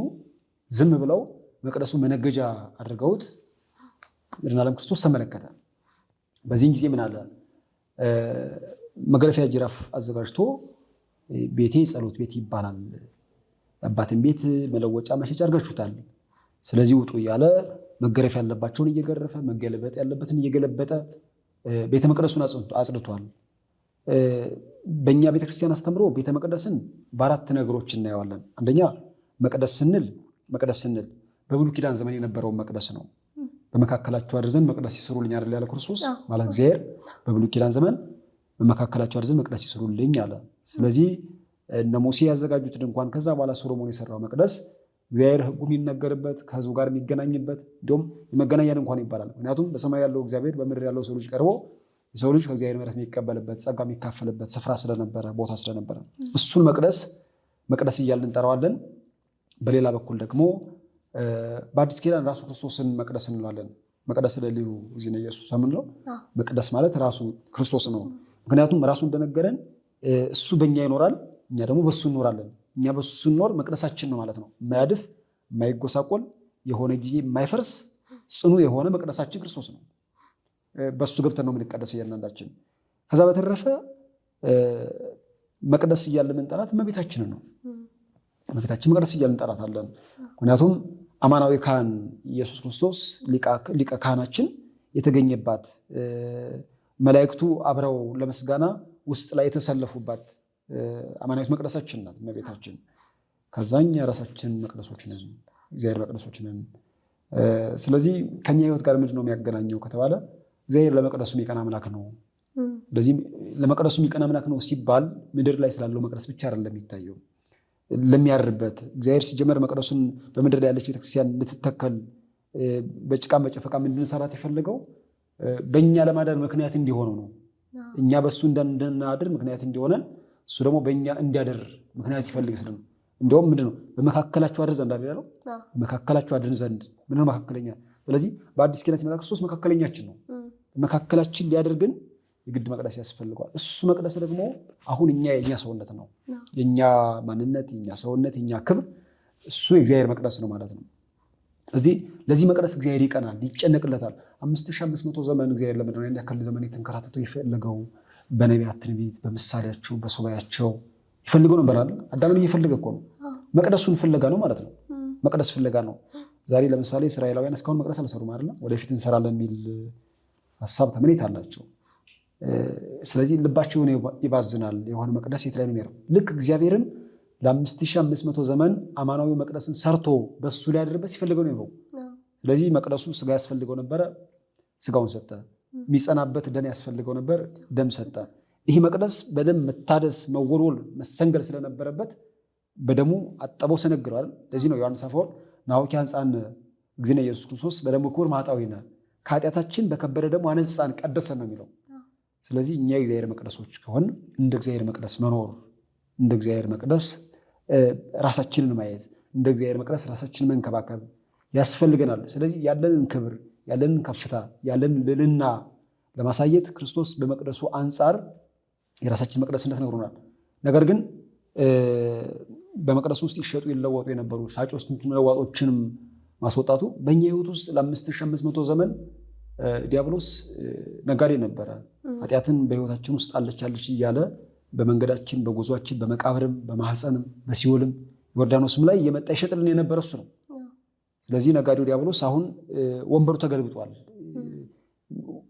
ዝም ብለው መቅደሱ መነገጃ አድርገውት መድኃኔ ዓለም ክርስቶስ ተመለከተ። በዚህን ጊዜ ምን አለ? መገረፊያ ጅራፍ አዘጋጅቶ ቤቴ ጸሎት ቤት ይባላል፣ አባትን ቤት መለወጫ መሸጫ አድርጋችሁታል፣ ስለዚህ ውጡ እያለ መገረፍ ያለባቸውን እየገረፈ መገለበጥ ያለበትን እየገለበጠ ቤተ መቅደሱን አጽድቷል። በእኛ ቤተክርስቲያን አስተምሮ ቤተ መቅደስን በአራት ነገሮች እናየዋለን። አንደኛ መቅደስ ስንል በብሉይ ኪዳን ዘመን የነበረውን መቅደስ ነው። በመካከላቸው አድር ዘንድ መቅደስ ይስሩልኝ አይደል ያለ ክርስቶስ ማለት እግዚአብሔር በብሉይ ኪዳን ዘመን በመካከላቸው አድር ዘንድ መቅደስ ይስሩልኝ አለ። ስለዚህ እነ ሙሴ ያዘጋጁት ድንኳን ከዛ በኋላ ሶሎሞን የሰራው መቅደስ እግዚአብሔር ሕጉ የሚነገርበት ከህዝቡ ጋር የሚገናኝበት እንዲሁም የመገናኛ ድንኳን ይባላል። ምክንያቱም በሰማይ ያለው እግዚአብሔር በምድር ያለው ሰው ልጅ ቀርቦ የሰው ልጅ ከእግዚአብሔር ምሕረት የሚቀበልበት ጸጋ የሚካፈልበት ስፍራ ስለነበረ ቦታ ስለነበረ እሱን መቅደስ እያልን እንጠራዋለን። በሌላ በኩል ደግሞ በአዲስ ኪዳን ራሱ ክርስቶስን መቅደስ እንለዋለን። መቅደስ ለልዩ ጊዜ ነው ኢየሱስ የምንለው። መቅደስ ማለት ራሱ ክርስቶስ ነው። ምክንያቱም ራሱ እንደነገረን እሱ በእኛ ይኖራል፣ እኛ ደግሞ በሱ እንኖራለን። እኛ በሱ ስንኖር መቅደሳችን ነው ማለት ነው። የማያድፍ የማይጎሳቆል የሆነ ጊዜ የማይፈርስ ጽኑ የሆነ መቅደሳችን ክርስቶስ ነው። በሱ ገብተን ነው የምንቀደስ እያንዳንዳችን። ከዛ በተረፈ መቅደስ እያልን የምንጠራት እመቤታችንን ነው። እመቤታችን መቅደስ እያልን እንጠራታለን። ምክንያቱም አማናዊ ካህን ኢየሱስ ክርስቶስ ሊቀ ካህናችን የተገኘባት መላእክቱ አብረው ለምስጋና ውስጥ ላይ የተሰለፉባት አማናዊት መቅደሳችን ናት እመቤታችን። ከዛኛ ራሳችን መቅደሶች ነን፣ እግዚአብሔር መቅደሶች ነን። ስለዚህ ከኛ ህይወት ጋር ምንድን ነው የሚያገናኘው ከተባለ እግዚአብሔር ለመቅደሱ የሚቀና አምላክ ነው። ስለዚህ ለመቅደሱ የሚቀና አምላክ ነው ሲባል ምድር ላይ ስላለው መቅደስ ብቻ አይደለም የሚታየው ለሚያርበት እግዚአብሔር ሲጀመር መቅደሱን በምድር ላይ ያለች ቤተክርስቲያን ልትተከል በጭቃም በጨፈቃም እንድንሰራት የፈለገው በእኛ ለማዳን ምክንያት እንዲሆነው ነው። እኛ በእሱ እንድናድር ምክንያት እንዲሆነን እሱ ደግሞ በእኛ እንዲያድር ምክንያት ይፈልግ ስለ ነው። እንዲሁም ምንድነው በመካከላቸው አድር ዘንድ አይደል? በመካከላቸው አድር ዘንድ ምንድነው መካከለኛ። ስለዚህ በአዲስ ኪዳን ሲመጣ ክርስቶስ መካከለኛችን ነው። መካከላችን ሊያደርግን የግድ መቅደስ ያስፈልገዋል። እሱ መቅደስ ደግሞ አሁን የኛ ሰውነት ነው። የኛ ማንነት፣ የኛ ሰውነት፣ የኛ ክብር እሱ የእግዚአብሔር መቅደስ ነው ማለት ነው። ስለዚህ ለዚህ መቅደስ እግዚአብሔር ይቀናል፣ ይጨነቅለታል። 5500 ዘመን እግዚአብሔር ለምንድነው ያን ያክል ዘመን የተንከራተተው የፈለገው? በነቢያት ትንቢት፣ በምሳሌያቸው፣ በሱባኤያቸው ይፈልገው ነበር አይደል? አዳምን እየፈለገ እኮ ነው። መቅደሱን ፍለጋ ነው ማለት ነው። መቅደስ ፍለጋ ነው። ዛሬ ለምሳሌ እስራኤላውያን እስካሁን መቅደስ አልሰሩም አይደል? ወደፊት እንሰራለን የሚል ሀሳብ ተምኔት አላቸው። ስለዚህ ልባቸው ይባዝናል። የሆነ መቅደስ የት ላይ ነው የሚሄደው? ልክ እግዚአብሔርን ለ5500 ዘመን አማናዊ መቅደስን ሰርቶ በሱ ላይ ያደረበት ሲፈልገው ነው። ስለዚህ መቅደሱ ስጋ ያስፈልገው ነበረ፣ ስጋውን ሰጠ። የሚጸናበት ደም ያስፈልገው ነበር፣ ደም ሰጠ። ይህ መቅደስ በደም መታደስ መወልወል መሰንገል ስለነበረበት በደሙ አጠበው ሰነግረው አይደል? ለዚህ ነው ዮሐንስ አፈወርቅ ናሁኪ አንጻን እግዚእነ ኢየሱስ ክርስቶስ በደሙ ክቡር ማኅጣዊነ ከኃጢአታችን በከበረ ደሙ አነጻን ቀደሰን ነው የሚለው። ስለዚህ እኛ የእግዚአብሔር መቅደሶች ከሆን እንደ እግዚአብሔር መቅደስ መኖር፣ እንደ እግዚአብሔር መቅደስ ራሳችንን ማየት፣ እንደ እግዚአብሔር መቅደስ ራሳችንን መንከባከብ ያስፈልገናል። ስለዚህ ያለንን ክብር፣ ያለንን ከፍታ፣ ያለንን ልዕልና ለማሳየት ክርስቶስ በመቅደሱ አንጻር የራሳችን መቅደስነት ነግሮናል። ነገር ግን በመቅደሱ ውስጥ ይሸጡ ይለወጡ የነበሩ ሻጮች ለዋጮችንም ማስወጣቱ በእኛ ህይወት ውስጥ ለ5500 ዘመን ዲያብሎስ ነጋዴ ነበረ። ኃጢአትን በህይወታችን ውስጥ አለች እያለ በመንገዳችን፣ በጉዟችን፣ በመቃብርም፣ በማህፀንም፣ በሲኦልም ዮርዳኖስም ላይ እየመጣ ይሸጥልን የነበረ እሱ ነው። ስለዚህ ነጋዴው ዲያብሎስ አሁን ወንበሩ ተገልብጧል።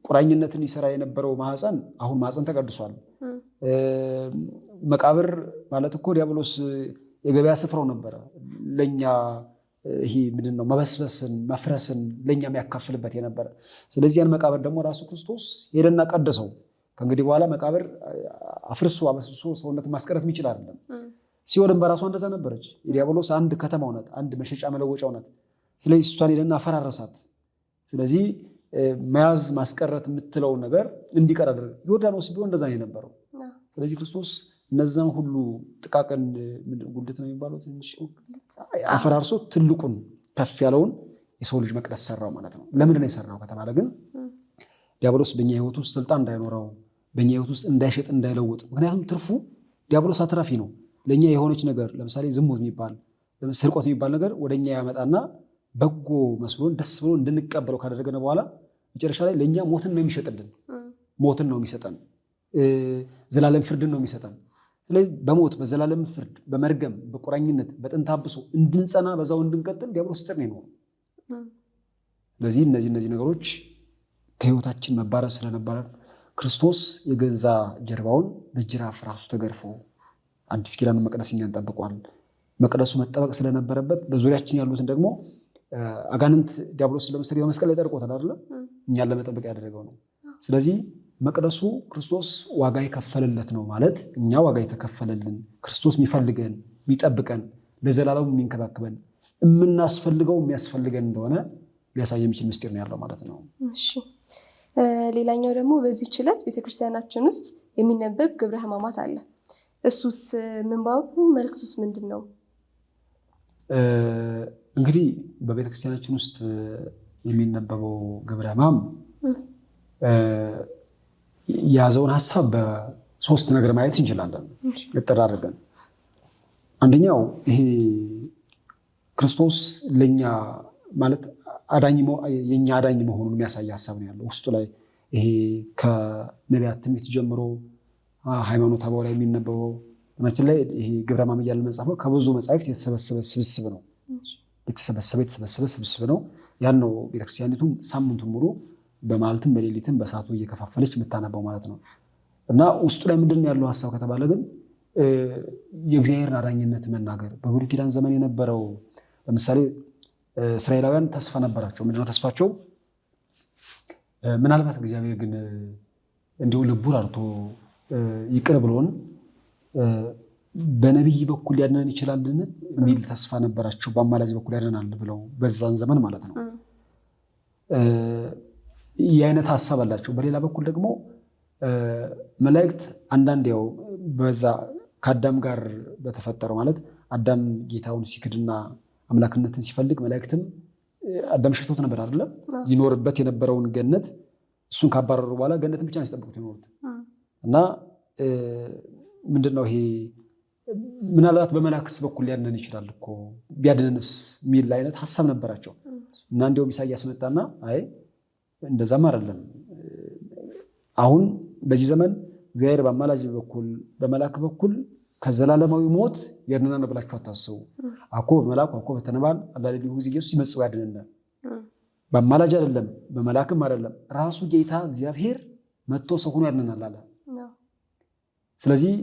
ቁራኝነትን ይሰራ የነበረው ማህፀን አሁን ማህፀን ተቀድሷል። መቃብር ማለት እኮ ዲያብሎስ የገበያ ስፍራው ነበረ። ለኛ ይሄ ምንድነው መበስበስን መፍረስን ለኛ የሚያካፍልበት የነበረ። ስለዚህ ያን መቃብር ደግሞ ራሱ ክርስቶስ ሄደና ቀደሰው። ከእንግዲህ በኋላ መቃብር አፍርሶ አበስብሶ ሰውነትን ማስቀረት የሚችል አይደለም። ሲኦልም በራሷ እንደዛ ነበረች። የዲያብሎስ አንድ ከተማው ናት፣ አንድ መሸጫ መለወጫው ናት። ስለዚህ እሷን ሄደና አፈራረሳት። ስለዚህ መያዝ ማስቀረት የምትለውን ነገር እንዲቀር አደረገ። ዮርዳኖስ ቢሆን እንደዛ ነው የነበረው። ስለዚህ ክርስቶስ እነዛን ሁሉ ጥቃቅን ጉልት ነው የሚባለው ትንሽ አፈራርሶ ትልቁን ከፍ ያለውን የሰው ልጅ መቅደስ ሰራው ማለት ነው። ለምንድን ነው የሰራው ከተባለ ግን ዲያብሎስ በእኛ ህይወት ውስጥ ስልጣን እንዳይኖረው፣ በእኛ ህይወት ውስጥ እንዳይሸጥ እንዳይለውጥ። ምክንያቱም ትርፉ ዲያብሎስ አትራፊ ነው። ለእኛ የሆነች ነገር ለምሳሌ ዝሙት የሚባል ስርቆት የሚባል ነገር ወደኛ ያመጣና በጎ መስሎን ደስ ብሎ እንድንቀበለው ካደረገን በኋላ መጨረሻ ላይ ለእኛ ሞትን ነው የሚሸጥልን፣ ሞትን ነው የሚሰጠን፣ ዘላለም ፍርድን ነው የሚሰጠን። ስለዚህ በሞት በዘላለም ፍርድ በመርገም በቁራኝነት በጥንተ አብሶ እንድንጸና በዛው እንድንቀጥል ዲያብሎስ ጥር ነው። ስለዚህ እነዚህ ነገሮች ከህይወታችን መባረር ክርስቶስ የገዛ ጀርባውን በጅራፍ ራሱ ተገርፎ አዲስ ኪዳኑን መቅደስ እኛን ጠብቋል። መቅደሱ መጠበቅ ስለነበረበት በዙሪያችን ያሉትን ደግሞ አጋንንት ዲያብሎስ ለምሳሌ በመስቀል ላይ ጠርቆታል አይደለ? እኛን ለመጠበቅ ያደረገው ነው። ስለዚህ መቅደሱ ክርስቶስ ዋጋ የከፈለለት ነው ማለት እኛ ዋጋ የተከፈለልን ክርስቶስ የሚፈልገን የሚጠብቀን ለዘላለም የሚንከባከበን የምናስፈልገው የሚያስፈልገን እንደሆነ ሊያሳይ የሚችል ምስጢር ነው ያለው ማለት ነው። እሺ፣ ሌላኛው ደግሞ በዚህ ዕለት ቤተክርስቲያናችን ውስጥ የሚነበብ ግብረ ሕማማት አለ። እሱስ ምንባቡ መልክቱስ ምንድን ነው? እንግዲህ በቤተክርስቲያናችን ውስጥ የሚነበበው ግብረ ሕማም የያዘውን ሀሳብ በሶስት ነገር ማየት እንችላለን እጥር አድርገን። አንደኛው ይሄ ክርስቶስ ለኛ ማለት የኛ አዳኝ መሆኑን የሚያሳይ ሀሳብ ነው ያለው ውስጡ ላይ። ይሄ ከነቢያት ትንቢት ጀምሮ ሃይማኖተ አበው ላይ የሚነበበው በመችን ላይ ይሄ ግብረ ሕማም እያልን መጻፈው ከብዙ መጻሕፍት የተሰበሰበ ስብስብ ነው። የተሰበሰበ ስብስብ ነው። ያን ነው ቤተክርስቲያኒቱ ሳምንቱን ሙሉ በማለትም በሌሊትም በሰዓቱ እየከፋፈለች የምታነበው ማለት ነው። እና ውስጡ ላይ ምንድን ያለው ሀሳብ ከተባለ ግን የእግዚአብሔርን አዳኝነት መናገር። በብሉይ ኪዳን ዘመን የነበረው ለምሳሌ እስራኤላውያን ተስፋ ነበራቸው። ምንድነው ተስፋቸው? ምናልባት እግዚአብሔር ግን እንዲሁ ልቡን አርቶ ይቅር ብሎን በነቢይ በኩል ያድነን ይችላልን የሚል ተስፋ ነበራቸው። በአማላጅ በኩል ያድነናል ብለው በዛን ዘመን ማለት ነው። ይህ አይነት ሀሳብ አላቸው። በሌላ በኩል ደግሞ መላእክት አንዳንድ ያው በዛ ከአዳም ጋር በተፈጠረው ማለት አዳም ጌታውን ሲክድና አምላክነትን ሲፈልግ መላእክትም አዳም ሸሽቶት ነበር አይደለም? ይኖርበት የነበረውን ገነት እሱን ካባረሩ በኋላ ገነትን ብቻ ነው ሲጠብቁት የኖሩት እና ምንድነው ይሄ ምናልባት በመላእክስ በኩል ሊያድነን ይችላል እኮ ቢያድነንስ የሚል አይነት ሀሳብ ነበራቸው። እና እንዲያውም ኢሳይያስ መጣና አይ እንደዛም አይደለም፣ አሁን በዚህ ዘመን እግዚአብሔር በአማላጅ በኩል በመላክ በኩል ከዘላለማዊ ሞት ያድነናል ብላችሁ አታስቡ። አኮ በመላኩ አኮ በተነባል አላሊ ጊዜ ኢየሱስ ይመጽው ያድነናል። በአማላጅ አይደለም በመላክም አይደለም፣ ራሱ ጌታ እግዚአብሔር መጥቶ ሰው ሆኖ ያድነናል አለ። ስለዚህ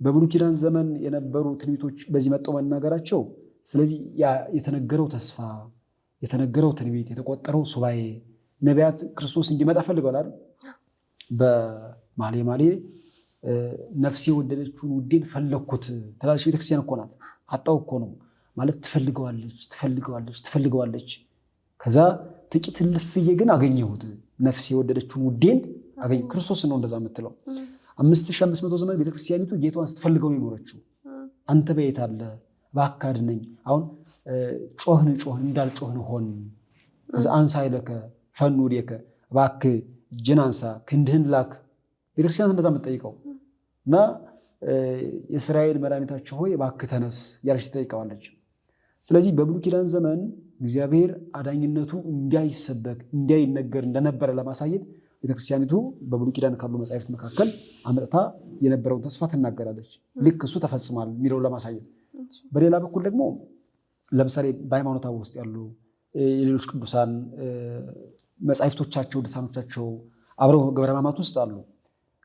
በብሉይ ኪዳን ዘመን የነበሩ ትንቢቶች በዚህ መጥተው መናገራቸው፣ ስለዚህ የተነገረው ተስፋ የተነገረው ትንቢት የተቆጠረው ሱባኤ ነቢያት ክርስቶስ እንዲመጣ ፈልገዋል አይደል? በመኃልየ ነፍሴ የወደደችውን ውዴን ፈለግኩት ትላለች ቤተክርስቲያን እኮ ናት። አጣው እኮ ነው ማለት ትፈልገዋለች። ከዛ ጥቂት እልፍዬ ግን አገኘሁት፣ ነፍሴ የወደደችውን ውዴን አገኘ። ክርስቶስ ነው እንደዛ የምትለው። 5500 ዘመን ቤተክርስቲያኒቱ ጌታዋን ስትፈልገው ነው የኖረችው። አንተ በየት አለ እባክህ አድነኝ። አሁን ጮህን እንዳልጮህን ሆን። አንሳ ይለከ ፈኑ ዴከ እባክህ እጅን አንሳ ክንድህን ላክ። ቤተክርስቲያን እንደዛ የምትጠይቀው እና የእስራኤል መድኃኒታቸው ሆይ እባክህ ተነስ ያለች ትጠይቀዋለች። ስለዚህ በብሉይ ኪዳን ዘመን እግዚአብሔር አዳኝነቱ እንዳይሰበክ እንዳይነገር እንደነበረ ለማሳየት ቤተክርስቲያኒቱ በብሉይ ኪዳን ካሉ መጻሕፍት መካከል አመጣታ የነበረውን ተስፋ ትናገራለች። ልክ እሱ ተፈጽሟል የሚለውን ለማሳየት። በሌላ በኩል ደግሞ ለምሳሌ በሃይማኖት አበው ውስጥ ያሉ የሌሎች ቅዱሳን መጻሕፍቶቻቸው ድርሳኖቻቸው አብረው ግብረ ሕማማት ውስጥ አሉ።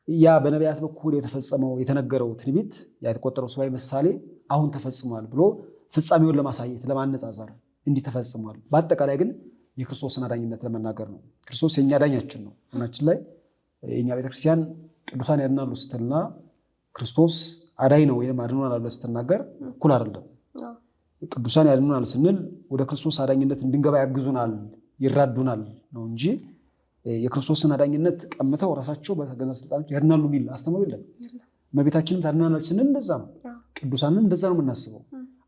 ያ በነቢያት በኩል የተፈጸመው የተነገረው ትንቢት ያ የተቆጠረው ሱባኤ ምሳሌ አሁን ተፈጽሟል ብሎ ፍጻሜውን ለማሳየት ለማነጻጸር እንዲህ ተፈጽሟል። በአጠቃላይ ግን የክርስቶስን አዳኝነት ለመናገር ነው። ክርስቶስ የኛ አዳኛችን ነው። ሆናችን ላይ የኛ ቤተክርስቲያን ቅዱሳን ያድናሉ ስትልና ክርስቶስ አዳኝ ነው ወይም አድኖናል ስትናገር እኩል አይደለም። ቅዱሳን ያድኑናል ስንል ወደ ክርስቶስ አዳኝነት እንድንገባ ያግዙናል፣ ይራዱናል ነው እንጂ የክርስቶስን አዳኝነት ቀምተው ራሳቸው በገዛ ስልጣናቸው ያድናሉ የሚል አስተምሮ የለም። እመቤታችንም ታድናለች ስንል እንደዛ ነው። ቅዱሳንም እንደዛ ነው የምናስበው።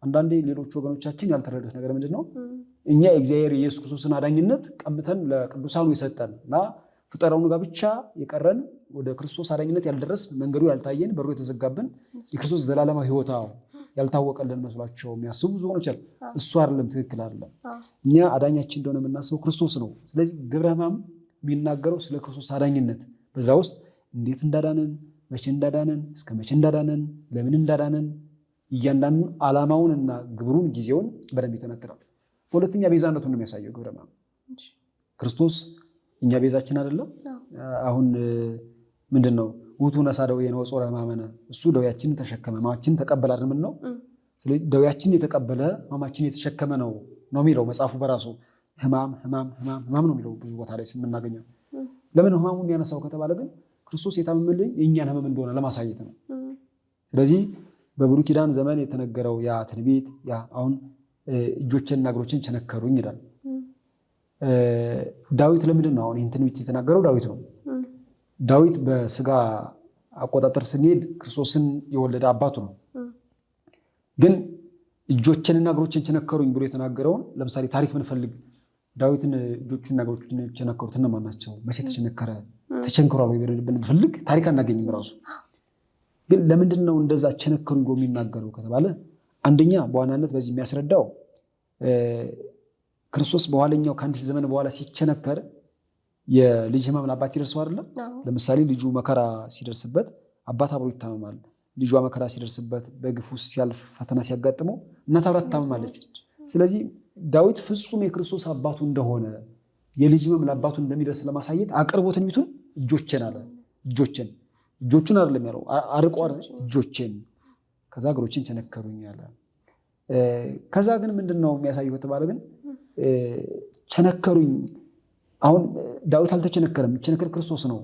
አንዳንዴ ሌሎች ወገኖቻችን ያልተረዱት ነገር ምንድን ነው? እኛ የእግዚአብሔር የኢየሱስ ክርስቶስን አዳኝነት ቀምተን ለቅዱሳኑ የሰጠን እና ፍጠረውን ጋር ብቻ የቀረን ወደ ክርስቶስ አዳኝነት ያልደረስ መንገዱ ያልታየን በሩ የተዘጋብን የክርስቶስ ዘላለማዊ ሕይወት ያልታወቀልን መስሏቸው የሚያስቡ ብዙ ሆኖች አሉ። እሱ አይደለም፣ ትክክል አይደለም። እኛ አዳኛችን እንደሆነ የምናስበው ክርስቶስ ነው። ስለዚህ ግብረ ሕማም የሚናገረው ስለ ክርስቶስ አዳኝነት፣ በዛ ውስጥ እንዴት እንዳዳነን፣ መቼ እንዳዳነን፣ እስከ መቼ እንዳዳነን፣ ለምን እንዳዳነን እያንዳንዱ ዓላማውንና ግብሩን ጊዜውን በደንብ ይተነትናል። በሁለተኛ ቤዛነቱን ነው የሚያሳየው ግብረ ሕማም። ክርስቶስ እኛ ቤዛችን አይደለም። አሁን ምንድነው ውቱ ነሳ ደዌነ ወጾረ ሕማመነ እሱ ደዌያችንን ተሸከመ ሕማማችንን ተቀበለ አይደል? ምን ነው ስለዚህ ደዌያችንን የተቀበለ ሕማማችንን የተሸከመ ነው የሚለው መጽሐፉ በራሱ ሕማም ነው የሚለው ብዙ ቦታ ላይ ስምናገኘው። ለምን ሕማሙን ያነሳው ከተባለ ግን ክርስቶስ የታመመልን የእኛን ሕመም እንደሆነ ለማሳየት ነው። ስለዚህ በብሉይ ኪዳን ዘመን የተነገረው ያ ትንቢት ያ አሁን እጆቼንና እግሮቼን ቸነከሩኝ ይላል። ዳዊት ለምንድን ነው አሁን ይህን ትንቢት የተናገረው? ዳዊት ነው። ዳዊት በስጋ አቆጣጠር ስንሄድ ክርስቶስን የወለደ አባቱ ነው። ግን እጆቼንና እግሮቼን ቸነከሩኝ ብሎ የተናገረውን ለምሳሌ ታሪክ ብንፈልግ ዳዊትን እጆቹና እግሮቹን የቸነከሩት እነማን ናቸው? መቼ ተቸነከረ? ተቸንክሯል ወይ ብንፈልግ ታሪክ አናገኝም ራሱ። ግን ለምንድን ነው እንደዛ ቸነከሩኝ ብሎ የሚናገረው ከተባለ አንደኛ በዋናነት በዚህ የሚያስረዳው ክርስቶስ በኋለኛው ከአንድ ዘመን በኋላ ሲቸነከር የልጅ ሕማም ለአባት ይደርሰው አይደለም። ለምሳሌ ልጁ መከራ ሲደርስበት አባት አብሮ ይታመማል። ልጇ መከራ ሲደርስበት በግፍ ውስጥ ሲያልፍ ፈተና ሲያጋጥመው እናት አብራ ትታመማለች። ስለዚህ ዳዊት ፍጹም የክርስቶስ አባቱ እንደሆነ የልጅ ሕማም ለአባቱ እንደሚደርስ ለማሳየት አቅርቦ ትንቢቱን እጆቼን አለ። እጆቹን አይደለም ያለው አርቆ እጆቼን ከዛ እግሮቼን ቸነከሩኝ አለ። ከዛ ግን ምንድነው የሚያሳየው ከተባለ ግን ቸነከሩኝ። አሁን ዳዊት አልተቸነከረም፣ የሚቸነከር ክርስቶስ ነው።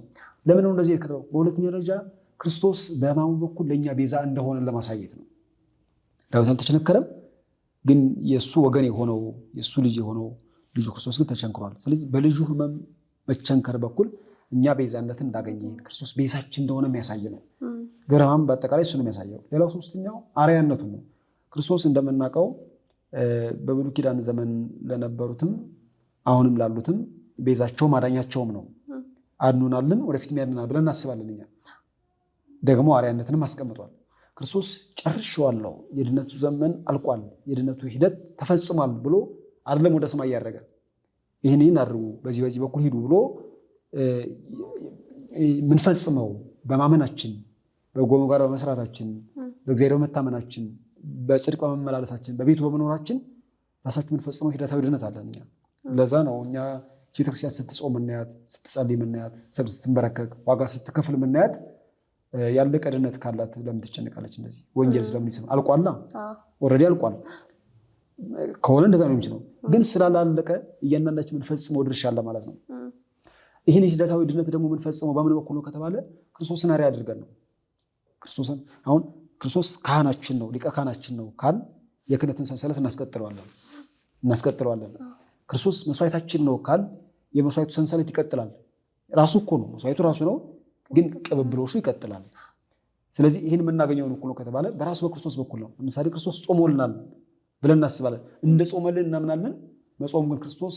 ለምን ነው እንደዚህ የከተለው? በሁለተኛ ደረጃ ክርስቶስ በሕማሙ በኩል ለእኛ ቤዛ እንደሆነ ለማሳየት ነው። ዳዊት አልተቸነከረም፣ ግን የእሱ ወገን የሆነው የእሱ ልጅ የሆነው ልጁ ክርስቶስ ግን ተቸንክሯል። ስለዚህ በልጁ ሕመም መቸንከር በኩል እኛ ቤዛነትን እንዳገኘን ክርስቶስ ቤዛችን እንደሆነ የሚያሳይ ነው። ግብረ ሕማም በአጠቃላይ እሱ ነው የሚያሳየው። ሌላው ሶስተኛው አርአያነቱ ነው። ክርስቶስ እንደምናውቀው በብሉይ ኪዳን ዘመን ለነበሩትም አሁንም ላሉትም ቤዛቸውም አዳኛቸውም ነው። አድኖናልን፣ ወደፊትም ያድነናል ብለን እናስባለን። እኛ ደግሞ አርአያነትንም አስቀምጧል። ክርስቶስ ጨርሼዋለሁ፣ የድነቱ ዘመን አልቋል፣ የድነቱ ሂደት ተፈጽሟል ብሎ አይደለም ወደ ሰማይ ያደረገ ይህን አድርጉ፣ በዚህ በኩል ሂዱ ብሎ ምንፈጽመው በማመናችን በጎኑ ጋር በመስራታችን በእግዚአብሔር በመታመናችን በጽድቅ በመመላለሳችን በቤቱ በመኖራችን ራሳችን የምንፈጽመው ሂደታዊ ድነት አለን። እኛ ለዛ ነው እኛ ቤተክርስቲያን ስትጾም ምናያት፣ ስትጸልይ ምናያት፣ ስትንበረከክ ዋጋ ስትከፍል ምናያት። ያለቀ ድነት ካላት ለምን ትጨነቃለች? እንደዚህ ወንጌል ስለምን ይሰማል? አልቋላ፣ ኦልሬዲ አልቋል ከሆነ እንደዛ ነው የሚችለው። ግን ስላላለቀ እያንዳንዳችን የምንፈጽመው ድርሻ አለ ማለት ነው። ይህን ሂደታዊ ድነት ደግሞ የምንፈጽመው በምን በኩል ነው ከተባለ ክርስቶስን አርአያ አድርገን ነው። አሁን ክርስቶስ ካህናችን ነው፣ ሊቀ ካህናችን ነው ካል የክህነትን ሰንሰለት እናስቀጥለዋለን። ክርስቶስ መስዋዕታችን ነው ካል የመስዋዕቱ ሰንሰለት ይቀጥላል። ራሱ እኮ ነው መስዋዕቱ ራሱ ነው፣ ግን ቅብብሎሹ ይቀጥላል። ስለዚህ ይህን የምናገኘው ነው ከተባለ በራሱ በክርስቶስ በኩል ነው። ለምሳሌ ክርስቶስ ጾሞልናል ብለን እናስባለን፣ እንደ ጾመልን እናምናለን። መጾም ግን ክርስቶስ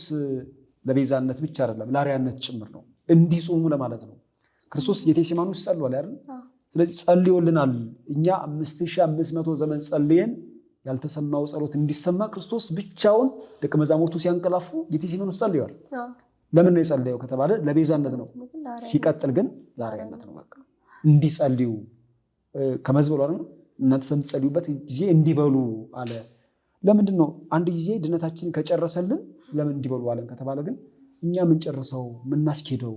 ለቤዛነት ብቻ አይደለም ለአርአያነት ጭምር ነው፣ እንዲጾሙ ለማለት ነው። ክርስቶስ ጌቴሴማኒ ውስጥ ጸልዋል አይደል? ስለዚህ ጸልዮልናል። እኛ 5500 ዘመን ጸልየን ያልተሰማው ጸሎት እንዲሰማ ክርስቶስ ብቻውን ደቀ መዛሙርቱ ሲያንቀላፉ ጌቴሴማኒ ውስጥ ጸልየዋል። ለምን ነው የጸለየው ከተባለ ለቤዛነት ነው። ሲቀጥል ግን ለአርአያነት ነው። በቃ እንዲጸልዩ ከመዝበሉ አይደል? እናንተ የምትጸልዩበት ጊዜ እንዲበሉ አለ። ለምንድን ነው አንድ ጊዜ ድነታችንን ከጨረሰልን ለምን እንዲበሉ አለን ከተባለ ግን እኛ የምንጨርሰው የምናስኬደው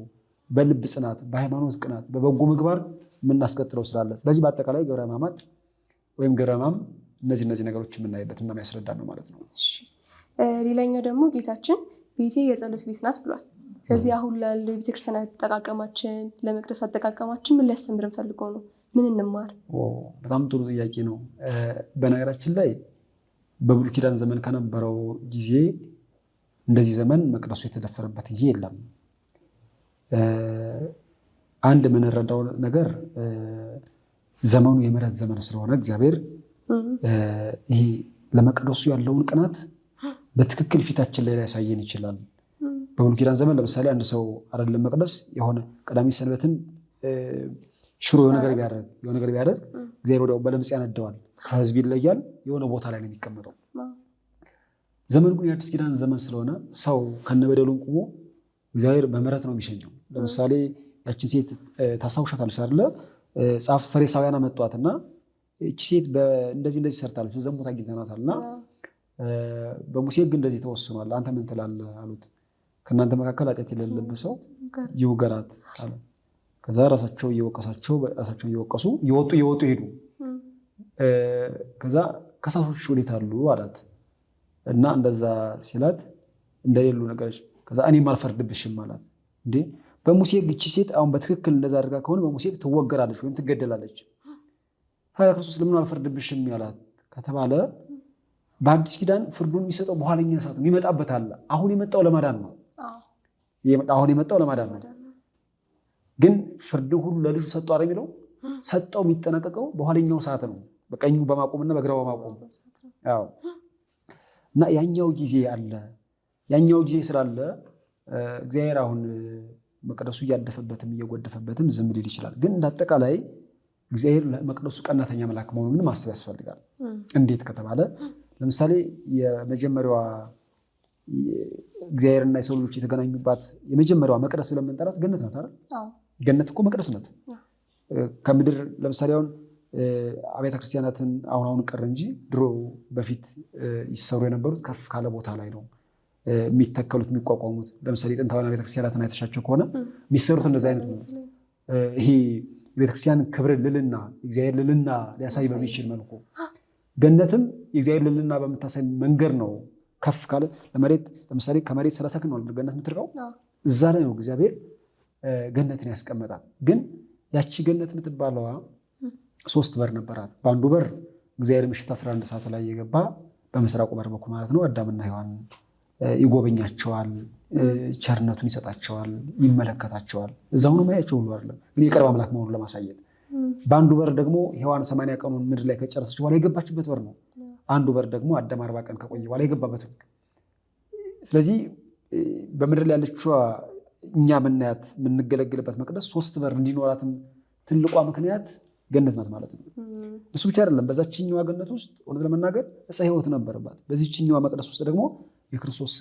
በልብ ጽናት፣ በሃይማኖት ቅናት፣ በበጎ ምግባር የምናስቀጥለው ስላለ፣ ስለዚህ በአጠቃላይ ግብረ ሕማማት ወይም ግብረ ሕማም እነዚህ ነገሮች የምናይበት እና የሚያስረዳን ነው ማለት ነው። ሌላኛው ደግሞ ጌታችን ቤቴ የጸሎት ቤት ናት ብሏል። ስለዚህ አሁን ላለው የቤተክርስቲያን አጠቃቀማችን ለመቅደሱ አጠቃቀማችን ምን ሊያስተምረን ፈልገው ነው? ምን እንማር? በጣም ጥሩ ጥያቄ ነው። በነገራችን ላይ በብሉይ ኪዳን ዘመን ከነበረው ጊዜ እንደዚህ ዘመን መቅደሱ የተደፈረበት ጊዜ የለም። አንድ የምንረዳው ነገር ዘመኑ የምሕረት ዘመን ስለሆነ እግዚአብሔር ይሄ ለመቅደሱ ያለውን ቅናት በትክክል ፊታችን ላይ ሊያሳየን ይችላል። በብሉይ ኪዳን ዘመን ለምሳሌ አንድ ሰው አይደለም መቅደስ የሆነ ቀዳሚ ሰንበትን ሽሮ የሆነ ነገር ቢያደርግ እግዚአብሔር ወዲያው በለምጽ ያነደዋል፣ ከሕዝብ ይለያል፣ የሆነ ቦታ ላይ ነው የሚቀመጠው። ዘመኑ ግን የአዲስ ኪዳን ዘመን ስለሆነ ሰው ከነበደሉን ቁሞ እግዚአብሔር በምሕረት ነው የሚሸኘው። ለምሳሌ ያችን ሴት ታስታውሻታለች አይደለ? ጻፍት ፈሪሳውያን አመጧትና እቺ ሴት እንደዚህ ሰርታለች፣ ዘሙት አግኝተናታልና በሙሴ ሕግ እንደዚህ ተወስኗል፣ አንተ ምን ትላለህ አሉት። ከእናንተ መካከል ኃጢአት የሌለበት ሰው ይውገራት አለ። ከዛ ራሳቸው እየወቀሱ እየወጡ ሄዱ። ከዛ ከሳሾች ወዴት አሉ አላት እና እንደዛ ሲላት እንደሌሉ ነገሮች ከዛ እኔም አልፈርድብሽም አላት። እንዴ በሙሴ እቺ ሴት አሁን በትክክል እንደዛ አድርጋ ከሆነ በሙሴ ትወገራለች ወይም ትገደላለች። ታዲያ ክርስቶስ ለምን አልፈርድብሽም ያላት ከተባለ በአዲስ ኪዳን ፍርዱን የሚሰጠው በኋለኛ ሰዓት የሚመጣበት አለ። አሁን የመጣው ለማዳን ነው። ግን ፍርድ ሁሉ ለልጁ ሰጠው አይደል የሚለው ሰጠው የሚጠናቀቀው በኋለኛው ሰዓት ነው። በቀኙ በማቆምና በግራው በማቆም እና ያኛው ጊዜ አለ። ያኛው ጊዜ ስላለ እግዚአብሔር አሁን መቅደሱ እያደፈበትም እየጎደፈበትም ዝም ሊል ይችላል። ግን እንዳጠቃላይ እግዚአብሔር ለመቅደሱ ቀናተኛ መልአክ መሆኑን ማሰብ ያስፈልጋል። እንዴት ከተባለ ለምሳሌ የመጀመሪያዋ እግዚአብሔርና የሰው ልጆች የተገናኙባት የመጀመሪያዋ መቅደስ ብለን የምንጠራት ገነት ናት አይደል? ገነት እኮ መቅደስ ናት። ከምድር ለምሳሌ አሁን አብያተ ክርስቲያናትን አሁን ቀረ እንጂ ድሮ በፊት ይሰሩ የነበሩት ከፍ ካለ ቦታ ላይ ነው የሚተከሉት የሚቋቋሙት። ለምሳሌ ጥንታውያን አብያተ ክርስቲያናትን አይተሻቸው ከሆነ የሚሰሩት እንደዚህ አይነት ነው። ይሄ የቤተክርስቲያን ክብር ልልና እግዚአብሔር ልልና ሊያሳይ በሚችል መልኩ ገነትም የእግዚአብሔር ልልና በምታሳይ መንገድ ነው። ከፍ ካለ ለመሬት ለምሳሌ ከመሬት 30 ክንድ ነው ገነት የምትርቀው። እዛ ላይ ነው እግዚአብሔር ገነትን ያስቀመጣት። ግን ያቺ ገነት የምትባለዋ 3 በር ነበራት። በአንዱ በር እግዚአብሔር ምሽት 11 ሰዓት ላይ የገባ በምስራቁ በር በኩል ማለት ነው አዳምና ሔዋን ይጎበኛቸዋል፣ ቸርነቱን ይሰጣቸዋል፣ ይመለከታቸዋል። እዛው ነው ማያቸው ሁሉ አይደለም ግን የቅርብ አምላክ መሆኑን ለማሳየት። በአንዱ በር ደግሞ ሔዋን 80 ቀኑን ምድር ላይ ከጨረሰች በኋላ የገባችበት በር ነው። አንዱ በር ደግሞ አዳም 40 ቀን ከቆየ በኋላ የገባበት ነው። ስለዚህ በምድር ላይ ያለችው እኛ ምናያት የምንገለግልበት መቅደስ 3 በር እንዲኖራትም ትልቋ ምክንያት ገነት ናት ማለት ነው። እሱ ብቻ አይደለም። በዛችኛዋ ገነት ውስጥ እውነት ለመናገር ዕፀ ሕይወት ነበረባት። በዚህኛዋ መቅደስ ውስጥ ደግሞ የክርስቶስ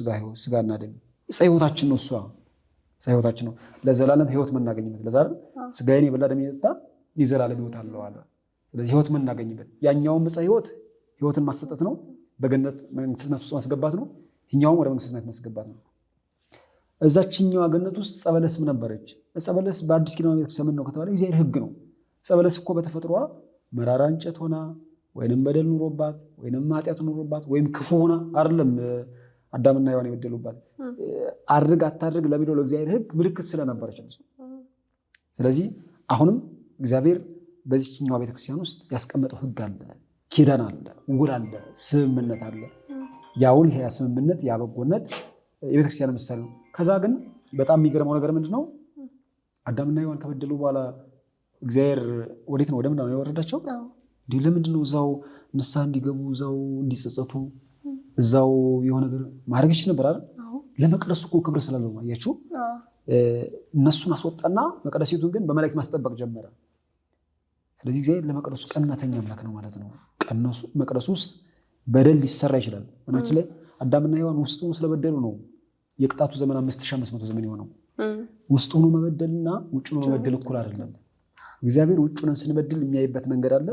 ስጋና ደም ዕፀ ሕይወታችን ነው። እሷ ዕፀ ሕይወታችን ነው፣ ለዘላለም ሕይወት የምናገኝበት። ለዛ አይደል ስጋዬን የበላ ደሜን የጠጣ የዘላለም ሕይወት አለው አለ። ስለዚህ ሕይወት የምናገኝበት ያኛውም ዕፀ ሕይወት ሕይወትን ማሰጠት ነው፣ በገነት መንግስትነት ውስጥ ማስገባት ነው። ይኸኛውም ወደ መንግስትነት ማስገባት ነው። እዛችኛዋ ገነት ውስጥ ዕፀ በለስም ነበረች። ዕፀ በለስ በአዲስ ኪዳን ቤተክርስቲያን ነው ከተባለ እግዚአብሔር ሕግ ነው። ዕፀ በለስ እኮ በተፈጥሯ መራራ እንጨት ሆና ወይንም በደል ኑሮባት ወይንም ኃጢአት ኑሮባት ወይም ክፉ ሆና አይደለም አዳምና ሔዋን የበደሉባት። አድርግ አታድርግ ለሚለው ለእግዚአብሔር ሕግ ምልክት ስለነበረች ነው። ስለዚህ አሁንም እግዚአብሔር በዚህኛው ቤተክርስቲያን ውስጥ ያስቀመጠው ሕግ አለ፣ ኪዳን አለ፣ ውል አለ፣ ስምምነት አለ። ያውል ያ ስምምነት ያ በጎነት የቤተክርስቲያን ምሳሌ ነው። ከዛ ግን በጣም የሚገርመው ነገር ምንድነው? አዳምና ሔዋን ከበደሉ በኋላ እግዚአብሔር ወዴት ነው? ወደ ምንድን ነው የወረዳቸው? እንዲህ ለምንድን ነው እዛው ንስሐ እንዲገቡ እዛው እንዲጸጸቱ እዛው የሆነ ነገር ማድረግ ይችል ነበር አይደል? ለመቅደሱ እኮ ክብር ስላለው ነው። አያችሁ፣ እነሱን አስወጣና መቅደሲቱን ግን በመላእክት ማስጠበቅ ጀመረ። ስለዚህ እግዚአብሔር ለመቅደሱ ቀናተኛ አምላክ ነው ማለት ነው። መቅደሱ ውስጥ በደል ሊሰራ ይችላል። ምናችን ላይ አዳምና ሔዋን ውስጡ ስለበደሉ ነው የቅጣቱ ዘመን 5500 ዘመን የሆነው። ውስጡ ሆኖ መበደልና ውጭ ሆኖ መበደል እኩል አይደለም። እግዚአብሔር ውጭ ሆነን ስንበድል የሚያይበት መንገድ አለ።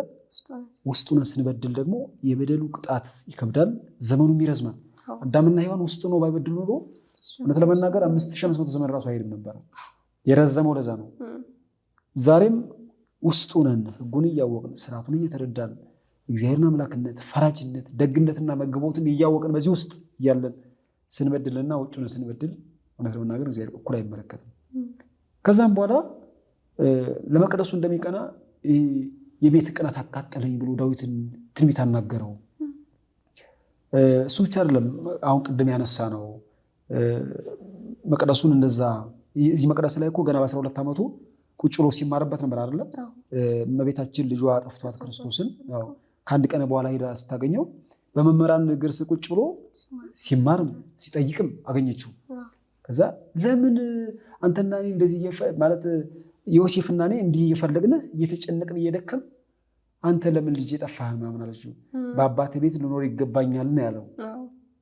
ውስጥ ሆነን ስንበድል ደግሞ የበደሉ ቅጣት ይከብዳል፣ ዘመኑም ይረዝማል። አዳምና ሔዋን ውስጥ ሆኖ ባይበድሉ ኖሮ እውነት ለመናገር 5500 ዘመን ራሱ አይሄድም ነበር። የረዘመው ለዛ ነው። ዛሬም ውስጥ ሆነን ሕጉን እያወቅን ስርዓቱን እየተረዳን እግዚአብሔርን አምላክነት፣ ፈራጅነት፣ ደግነትና መግቦትን እያወቅን በዚህ ውስጥ እያለን ስንበድልና ውጭ ሆነን ስንበድል እውነት ለመናገር እግዚአብሔር እኩል አይመለከትም። ከዛም በኋላ ለመቅደሱ እንደሚቀና የቤት ቅናት አቃጠለኝ ብሎ ዳዊትን ትንቢት አናገረው። እሱ ብቻ አይደለም። አሁን ቅድም ያነሳ ነው መቅደሱን እንደዛ እዚህ መቅደስ ላይ እኮ ገና በ12 ዓመቱ ቁጭ ብሎ ሲማርበት ነበር አይደለ? እመቤታችን ልጇ ጠፍቷት ክርስቶስን ከአንድ ቀን በኋላ ሄዳ ስታገኘው በመምህራን እግር ስር ቁጭ ብሎ ሲማር ሲጠይቅም አገኘችው። ከዛ ለምን አንተና እኔ እንደዚህ ማለት ዮሴፍና እኔ እንዲህ እየፈለግን እየተጨነቅን እየደከም አንተ ለምን ልጅ የጠፋህ ምናምን አለችው። በአባቴ ቤት ልኖር ይገባኛል ነው ያለው።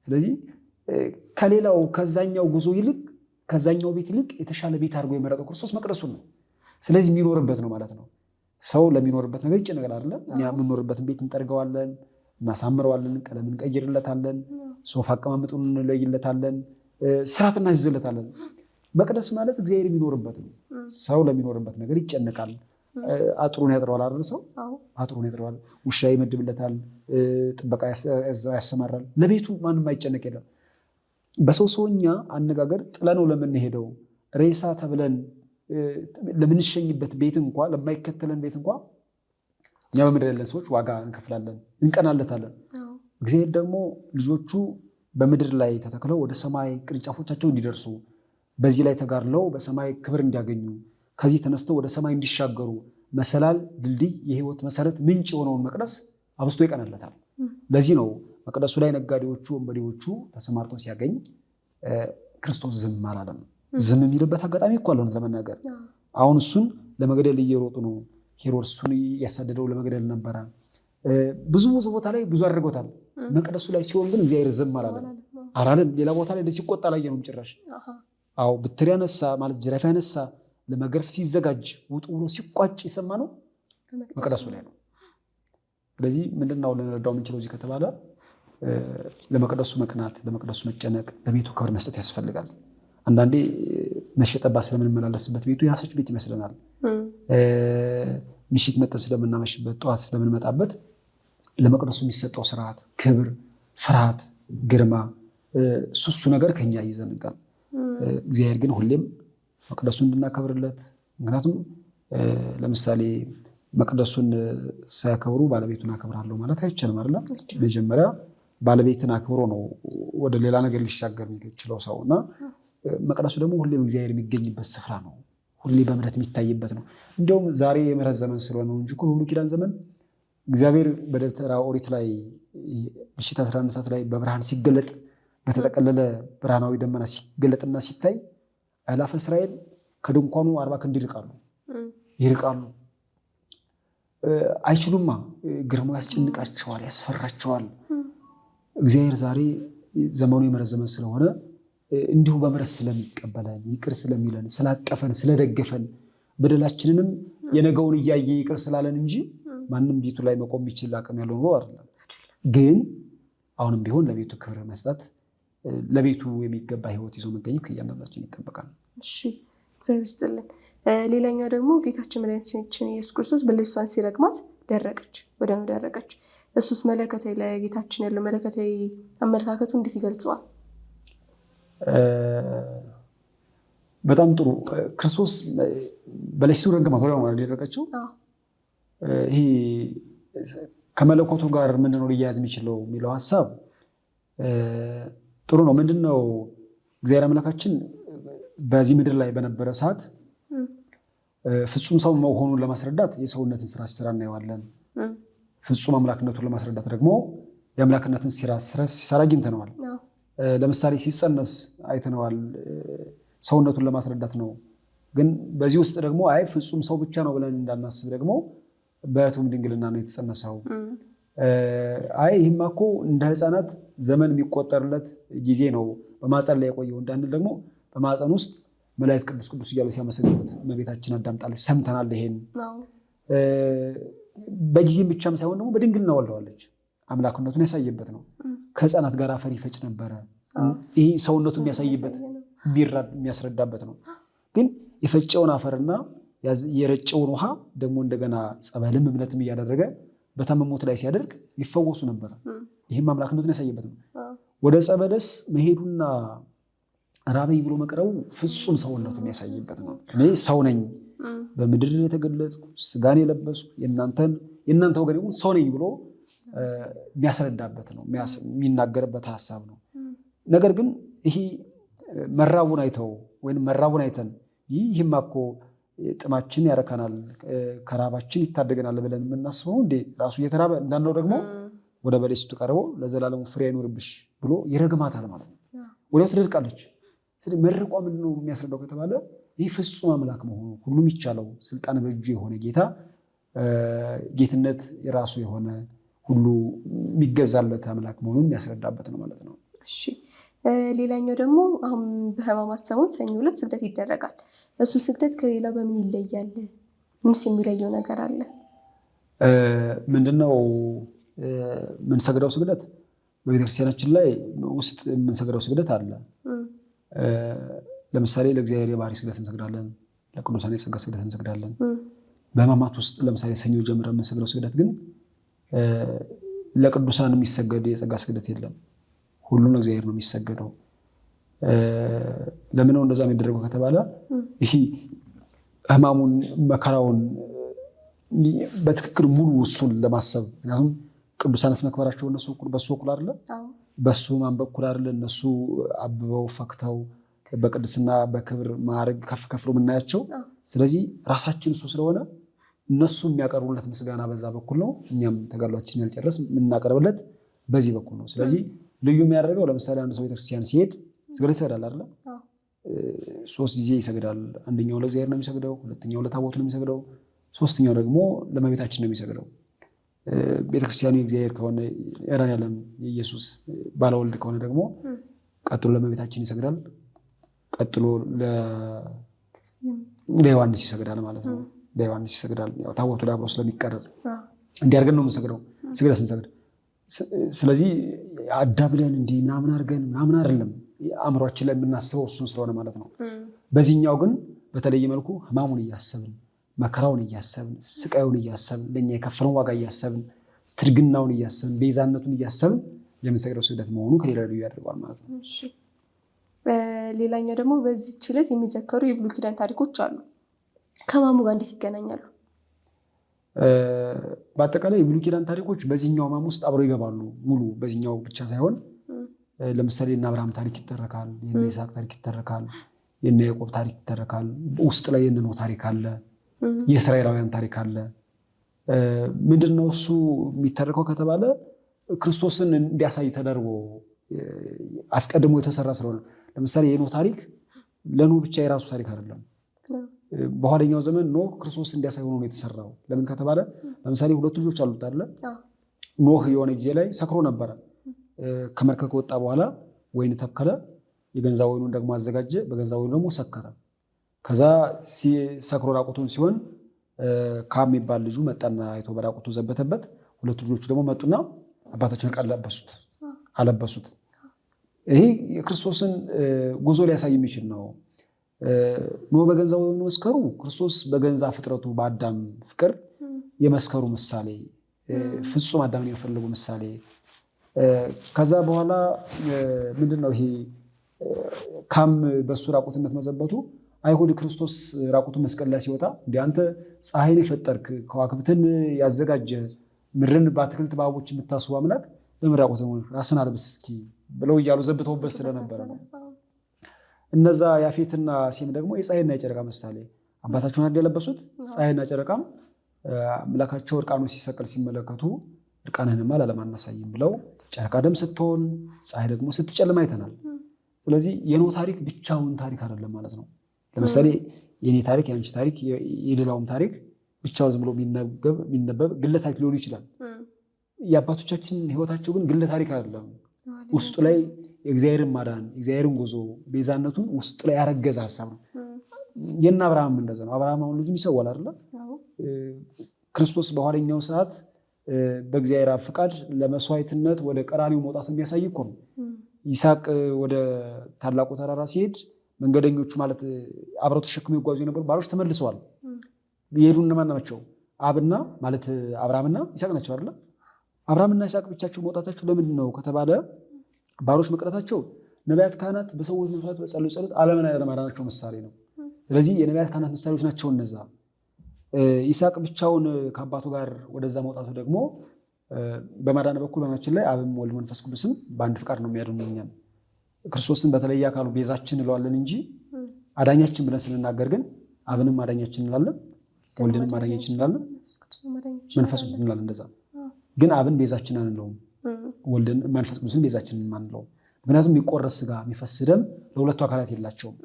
ስለዚህ ከሌላው ከዛኛው ጉዞ ይልቅ ከዛኛው ቤት ይልቅ የተሻለ ቤት አድርጎ የመረጠው ክርስቶስ መቅደሱን ነው። ስለዚህ የሚኖርበት ነው ማለት ነው። ሰው ለሚኖርበት ነገር ይጨነቃል አይደለ? እኛ የምንኖርበትን ቤት እንጠርገዋለን፣ እናሳምረዋለን፣ ቀለም እንቀይርለታለን፣ ሶፋ አቀማመጡን እንለይለታለን፣ ስርዓት እናስይዝለታለን። መቅደስ ማለት እግዚአብሔር የሚኖርበት ነው። ሰው ለሚኖርበት ነገር ይጨነቃል። አጥሩን ያጥረዋል አይደል? ሰው አጥሩን ያጥረዋል፣ ውሻ ይመድብለታል፣ ጥበቃ ያሰማራል። ለቤቱ ማንም አይጨነቅ የለም። በሰው ሰውኛ አነጋገር ጥለነው ለምንሄደው ሬሳ ተብለን ለምንሸኝበት ቤት እንኳ ለማይከተለን ቤት እንኳ እኛ በምድር ያለን ሰዎች ዋጋ እንከፍላለን፣ እንቀናለታለን። እግዚአብሔር ደግሞ ልጆቹ በምድር ላይ ተተክለው ወደ ሰማይ ቅርንጫፎቻቸው እንዲደርሱ በዚህ ላይ ተጋድለው በሰማይ ክብር እንዲያገኙ ከዚህ ተነስተው ወደ ሰማይ እንዲሻገሩ መሰላል፣ ድልድይ፣ የህይወት መሰረት ምንጭ የሆነውን መቅደስ አብስቶ ይቀናለታል። ለዚህ ነው መቅደሱ ላይ ነጋዴዎቹ ወንበዴዎቹ ተሰማርተው ሲያገኝ ክርስቶስ ዝም አላለም። ዝም የሚልበት አጋጣሚ እኮ አለ ለመናገር። አሁን እሱን ለመግደል እየሮጡ ነው። ሄሮድስ እሱን ያሳደደው ለመግደል ነበረ። ብዙ ቦታ ላይ ብዙ አድርጎታል። መቅደሱ ላይ ሲሆን ግን እግዚአብሔር ዝም አላለም። ሌላ ቦታ ላይ ሲቆጣ አላየነውም ጭራሽ። አዎ ብትር ያነሳ ማለት ጅራፍ ያነሳ ለመገረፍ ሲዘጋጅ ውጡ ብሎ ሲቋጭ የሰማ ነው መቅደሱ ላይ ነው። ስለዚህ ምንድነው ልንረዳው የምንችለው እዚህ ከተባለ ለመቅደሱ መቅናት፣ ለመቅደሱ መጨነቅ፣ ለቤቱ ክብር መስጠት ያስፈልጋል። አንዳንዴ መሸጠባ ስለምንመላለስበት ቤቱ ያሰች ቤት ይመስለናል። ምሽት መጠን ስለምናመሽበት፣ ጠዋት ስለምንመጣበት ለመቅደሱ የሚሰጠው ስርዓት፣ ክብር፣ ፍርሃት፣ ግርማ እሱ ነገር ከኛ ይዘንጋል። እግዚአብሔር ግን ሁሌም መቅደሱን እንድናከብርለት። ምክንያቱም ለምሳሌ መቅደሱን ሳያከብሩ ባለቤቱን አከብራለሁ ማለት አይቻልም አይደል? መጀመሪያ ባለቤትን አክብሮ ነው ወደ ሌላ ነገር ሊሻገር የሚችለው ሰው እና መቅደሱ ደግሞ ሁሌም እግዚአብሔር የሚገኝበት ስፍራ ነው። ሁሌ በምሕረት የሚታይበት ነው። እንዲያውም ዛሬ የምሕረት ዘመን ስለሆነ ነው እንጂ በብሉይ ኪዳን ዘመን እግዚአብሔር በደብተራ ኦሪት ላይ ምሽት 11 ሰዓት ላይ በብርሃን ሲገለጥ በተጠቀለለ ብርሃናዊ ደመና ሲገለጥና ሲታይ አእላፈ እስራኤል ከድንኳኑ 40 ክንድ ይርቃሉ። አይችሉማ። ግርማው ያስጨንቃቸዋል፣ ያስፈራቸዋል። እግዚአብሔር ዛሬ ዘመኑ የምሕረት ዘመን ስለሆነ እንዲሁ በምሕረት ስለሚቀበለን ይቅር ስለሚለን ስላቀፈን ስለደገፈን በደላችንንም የነገውን እያየ ይቅር ስላለን እንጂ ማንም ቤቱ ላይ መቆም የሚችል አቅም ያለው ነው አይደለም። ግን አሁንም ቢሆን ለቤቱ ክብር መስጠት፣ ለቤቱ የሚገባ ሕይወት ይዞ መገኘት ከእያንዳንዳችን ይጠበቃል። እሺ፣ እግዚአብሔር ይስጥልን። ሌላኛው ደግሞ ጌታችን መድኃኒታችን ኢየሱስ ክርስቶስ በልጅቷን ሲረግማት ደረቀች፣ ወዲያውኑ ደረቀች። እሱስ መለኮታዊ ለጌታችን ያለው መለኮታዊ አመለካከቱ እንዴት ይገልጸዋል? በጣም ጥሩ። ክርስቶስ በለሲቱ ረገማት ወዲያውኑ ደረቀችው። ይሄ ከመለኮቱ ጋር ምንድነው ሊያያዝ የሚችለው የሚለው ሀሳብ ጥሩ ነው። ምንድነው እግዚአብሔር አምላካችን በዚህ ምድር ላይ በነበረ ሰዓት ፍጹም ሰው መሆኑን ለማስረዳት የሰውነትን ስራ ሲሰራ እናየዋለን። ፍጹም አምላክነቱን ለማስረዳት ደግሞ የአምላክነትን ስራ ሲሰራ አግኝተነዋል። ለምሳሌ ሲጸነስ አይተነዋል። ሰውነቱን ለማስረዳት ነው። ግን በዚህ ውስጥ ደግሞ አይ ፍጹም ሰው ብቻ ነው ብለን እንዳናስብ ደግሞ በእቱም ድንግልና ነው የተጸነሰው። አይ ይህማ እኮ እንደ ሕፃናት ዘመን የሚቆጠርለት ጊዜ ነው በማፀን ላይ የቆየው እንዳንል ደግሞ በማፀን ውስጥ መላእክት ቅዱስ ቅዱስ እያሉ ሲያመሰግኑት እመቤታችን አዳምጣለች፣ ሰምተናል። ይሄን በጊዜም ብቻም ሳይሆን ደግሞ በድንግልና ወልደዋለች። አምላክነቱን ያሳየበት ነው። ከሕፃናት ጋር አፈር ይፈጭ ነበረ። ይህ ሰውነቱን የሚያሳይበት የሚያስረዳበት ነው። ግን የፈጨውን አፈርና የረጨውን ውሃ ደግሞ እንደገና ጸበልም እምነትም እያደረገ በታመሙት ላይ ሲያደርግ ሊፈወሱ ነበረ። ይህም አምላክነቱን ያሳየበት ነው። ወደ ጸበለስ መሄዱና ራበይ ብሎ መቅረቡ ፍጹም ሰውነቱን የሚያሳይበት ነው። እኔ ሰው ነኝ፣ በምድር የተገለጥኩ ስጋን የለበስኩ የእናንተ ወገን ይሁን ሰው ነኝ ብሎ የሚያስረዳበት ነው፣ የሚናገርበት ሀሳብ ነው። ነገር ግን ይሄ መራቡን አይተው ወይም መራቡን አይተን ይህማ እኮ ጥማችን ያረካናል ከራባችን ይታደገናል ብለን የምናስበው እንዴ ራሱ እየተራበ እንዳንነው ደግሞ ወደ በለሲቱ ቀርቦ ለዘላለሙ ፍሬ አይኖርብሽ ብሎ ይረግማታል ማለት ነው። ወዲያው ትደርቃለች። ስለዚህ መርቋ ምንድን ነው የሚያስረዳው ከተባለ ይህ ፍጹም አምላክ መሆኑ ሁሉም ይቻለው ስልጣን በእጁ የሆነ ጌታ፣ ጌትነት የራሱ የሆነ ሁሉ የሚገዛለት አምላክ መሆኑን የሚያስረዳበት ነው ማለት ነው። እሺ፣ ሌላኛው ደግሞ አሁን በሕማማት ሰሞን ሰኞ ዕለት ስግደት ይደረጋል። እሱ ስግደት ከሌላው በምን ይለያል? ምንስ የሚለየው ነገር አለ? ምንድነው የምንሰግደው ስግደት? በቤተክርስቲያናችን ላይ ውስጥ የምንሰግደው ስግደት አለ። ለምሳሌ ለእግዚአብሔር የባህሪ ስግደት እንሰግዳለን፣ ለቅዱሳን የጸጋ ስግደት እንሰግዳለን። በሕማማት ውስጥ ለምሳሌ ሰኞ ጀምረን የምንሰግደው ስግደት ግን ለቅዱሳን የሚሰገድ የጸጋ ስግደት የለም። ሁሉም ለእግዚአብሔር ነው የሚሰገደው። ለምን ነው እንደዛ የሚደረገው ከተባለ ይሄ ሕማሙን መከራውን በትክክል ሙሉ እሱን ለማሰብ ምክንያቱም ቅዱሳንስ መክበራቸው እነሱ በሱ በኩል አይደለ በሱ ማን በኩል አይደለ እነሱ አብበው ፈክተው በቅድስና በክብር ማዕረግ ከፍ ከፍ ብለው የምናያቸው። ስለዚህ ራሳችን እሱ ስለሆነ እነሱ የሚያቀርቡለት ምስጋና በዛ በኩል ነው። እኛም ተጋድሏችንን ያልጨረስ የምናቀርብለት በዚህ በኩል ነው። ስለዚህ ልዩ የሚያደርገው ለምሳሌ አንድ ሰው ቤተክርስቲያን ሲሄድ ስግደት ይሰግዳል አይደለ? 3 ጊዜ ይሰግዳል። አንደኛው ለእግዚአብሔር ነው የሚሰግደው፣ ሁለተኛው ለታቦት ነው የሚሰግደው፣ ሶስተኛው ደግሞ ለእመቤታችን ነው የሚሰግደው። ቤተክርስቲያኑ የእግዚአብሔር ከሆነ መድኃኔዓለም የኢየሱስ ባለወልድ ከሆነ ደግሞ ቀጥሎ ለእመቤታችን ይሰግዳል፣ ቀጥሎ ለዮሐንስ ይሰግዳል ማለት ነው። ለዮሐንስ ይሰግዳል። ያው ታቦቱ ዳብሮ ስለሚቀረጽ እንዲያርገን ነው የምንሰግደው ስግደት ስንሰግድ። ስለዚህ አዳብለን እንዲህ ምናምን አድርገን ምናምን አይደለም አእምሯችን ላይ የምናስበው እሱን ስለሆነ ማለት ነው። በዚህኛው ግን በተለየ መልኩ ሕማሙን እያሰብን መከራውን እያሰብን ስቃዩን እያሰብን ለእኛ የከፈለውን ዋጋ እያሰብን ትርግናውን እያሰብን ቤዛነቱን እያሰብን የምንሰግደው ስግደት መሆኑ ከሌላ ልዩ ያደርገዋል ማለት ነው። ሌላኛው ደግሞ በዚህ ዕለት የሚዘከሩ የብሉይ ኪዳን ታሪኮች አሉ። ከሕማሙ ጋር እንዴት ይገናኛሉ? በአጠቃላይ የብሉይ ኪዳን ታሪኮች በዚህኛው ሕማም ውስጥ አብረው ይገባሉ። ሙሉ በዚህኛው ብቻ ሳይሆን ለምሳሌ የእነ አብርሃም ታሪክ ይተረካል፣ የእነ ይስሐቅ ታሪክ ይተረካል፣ የእነ ያዕቆብ ታሪክ ይተረካል። ውስጥ ላይ የእነ ኖህ ታሪክ አለ፣ የእስራኤላውያን ታሪክ አለ። ምንድነው እሱ የሚተረከው ከተባለ ክርስቶስን እንዲያሳይ ተደርጎ አስቀድሞ የተሰራ ስለሆነ ለምሳሌ የኖህ ታሪክ ለኖህ ብቻ የራሱ ታሪክ አይደለም። በኋለኛው ዘመን ኖህ ክርስቶስ እንዲያሳይ ሆኖ ነው የተሰራው። ለምን ከተባለ ለምሳሌ 2 ልጆች አሉት አይደለ? ኖህ የሆነ ጊዜ ላይ ሰክሮ ነበረ። ከመርከብ ከወጣ በኋላ ወይን ተከለ፣ የገንዛ ወይኑን ደግሞ አዘጋጀ፣ በገንዛ ወይኑ ደግሞ ሰከረ። ከዛ ሰክሮ ራቁቱን ሲሆን ካም የሚባል ልጁ መጣና አይቶ በራቁቱ ዘበተበት። 2 ልጆቹ ደግሞ መጡና አባታችን ቃል አለበሱት። ይሄ የክርስቶስን ጉዞ ሊያሳይ የሚችል ነው። ኖህ በገንዛ ወይኑ መስከሩ ክርስቶስ በገንዛ ፍጥረቱ በአዳም ፍቅር የመስከሩ ምሳሌ፣ ፍጹም አዳምን የፈለጉ ምሳሌ። ከዛ በኋላ ምንድነው ይሄ ካም በሱ ራቁትነት መዘበቱ አይሁድ ክርስቶስ ራቁቱን መስቀል ላይ ሲወጣ እንደ አንተ ፀሐይን የፈጠርክ ከዋክብትን ያዘጋጀ ምድርን በአትክልት በአበቦች የምታስቡ አምላክ ለምን ራቁትን ራስን አልብስ እስኪ ብለው እያሉ ዘብተውበት ስለነበረ ነው። እነዛ ያፌትና ሴም ደግሞ የፀሐይና የጨረቃ ምሳሌ አባታቸውን አይደል የለበሱት? ፀሐይና ጨረቃም አምላካቸው እርቃኑ ሲሰቀል ሲመለከቱ እርቃንህንማ ለዓለም አናሳይም ብለው ጨረቃ ደም ስትሆን ፀሐይ ደግሞ ስትጨልም አይተናል። ስለዚህ የኖህ ታሪክ ብቻውን ታሪክ አይደለም ማለት ነው። ለምሳሌ የኔ ታሪክ፣ የአንቺ ታሪክ፣ የሌላውም ታሪክ ብቻውን ዝም ብሎ የሚነበብ ግለ ታሪክ ሊሆን ይችላል። የአባቶቻችን ሕይወታቸው ግን ግለ ታሪክ አይደለም። ውስጡ ላይ የእግዚአብሔርን ማዳን የእግዚአብሔርን ጉዞ ቤዛነቱን ውስጡ ላይ ያረገዘ ሀሳብ ነው። የእነ አብርሃም እንደዛ ነው። አብርሃም አሁን ልጁን ይሰዋል አይደለ? ክርስቶስ በኋለኛው ሰዓት በእግዚአብሔር ፍቃድ ለመስዋዕትነት ወደ ቀራኒው መውጣት የሚያሳይ እኮ ነው። ይስሐቅ ወደ ታላቁ ተራራ ሲሄድ መንገደኞቹ ማለት አብረው ተሸክመው ይጓዙ የነበሩ ባሮች ተመልሰዋል። የሄዱ እነማን ናቸው? አብና ማለት አብርሃምና ይስሐቅ ናቸው አይደለ? አብርሃምና ይስሐቅ ብቻቸው መውጣታቸው ለምንድን ነው ከተባለ ባሮች መቅረታቸው ነቢያት ካህናት በሰዎች መስዋዕት በጸሎት ዓለምን ያለማዳናቸው ምሳሌ ነው። ስለዚህ የነቢያት ካህናት ምሳሌዎች ናቸው እነዛ። ይስሐቅ ብቻውን ከአባቱ ጋር ወደዛ መውጣቱ ደግሞ በማዳን በኩል በማችን ላይ አብም ወልድ መንፈስ ቅዱስም በአንድ ፍቃድ ነው የሚያድኑኛል። ክርስቶስን በተለየ አካሉ ቤዛችን እንለዋለን እንጂ አዳኛችን ብለን ስንናገር ግን አብንም አዳኛችን እንላለን፣ ወልድንም አዳኛችን እንላለን፣ መንፈስ ቅዱስ እንላለን። እንደዛ ግን አብን ቤዛችን አንለውም፣ ወልድን መንፈስ ቅዱስን ቤዛችን አንለውም። ምክንያቱም የሚቆረስ ስጋ የሚፈስ ደም ለሁለቱ አካላት የላቸውም።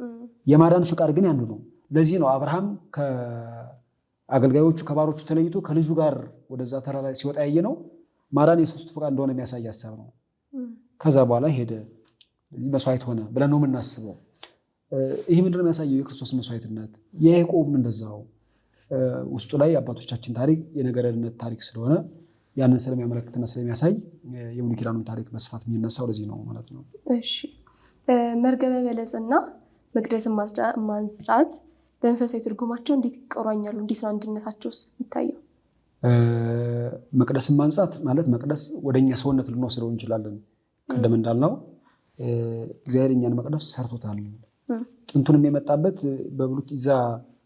የማዳን ፍቃድ ግን ያንዱ ነው። ለዚህ ነው አብርሃም አገልጋዮቹ ከባሮቹ ተለይቶ ከልጁ ጋር ወደዛ ተራራ ሲወጣ ያየ ነው። ማዳን የሶስቱ ፍቃድ እንደሆነ የሚያሳይ ሀሳብ ነው። ከዛ በኋላ ሄደ መስዋዕት ሆነ ብለን ነው የምናስበው። ይህ ምንድን ነው የሚያሳየው? የክርስቶስ መስዋዕትነት። የያዕቆብም እንደዛው ውስጡ ላይ አባቶቻችን ታሪክ የነገረድነት ታሪክ ስለሆነ ያንን ስለሚያመለክትና ስለሚያሳይ የብሉይ ኪዳኑን ታሪክ በስፋት የሚነሳው ለዚህ ነው ማለት ነው። እሺ፣ መርገመ በለስና መቅደስን ማንጻት በመንፈሳዊ ትርጉማቸው እንዴት ይቆራኛሉ? እንዴት ነው አንድነታቸውስ የሚታየው? መቅደስን ማንጻት ማለት መቅደስ ወደኛ ሰውነት ልንወስደው እንችላለን። ቀደም እንዳልነው እግዚአብሔር እኛን መቅደስ ሰርቶታል። ጥንቱንም የመጣበት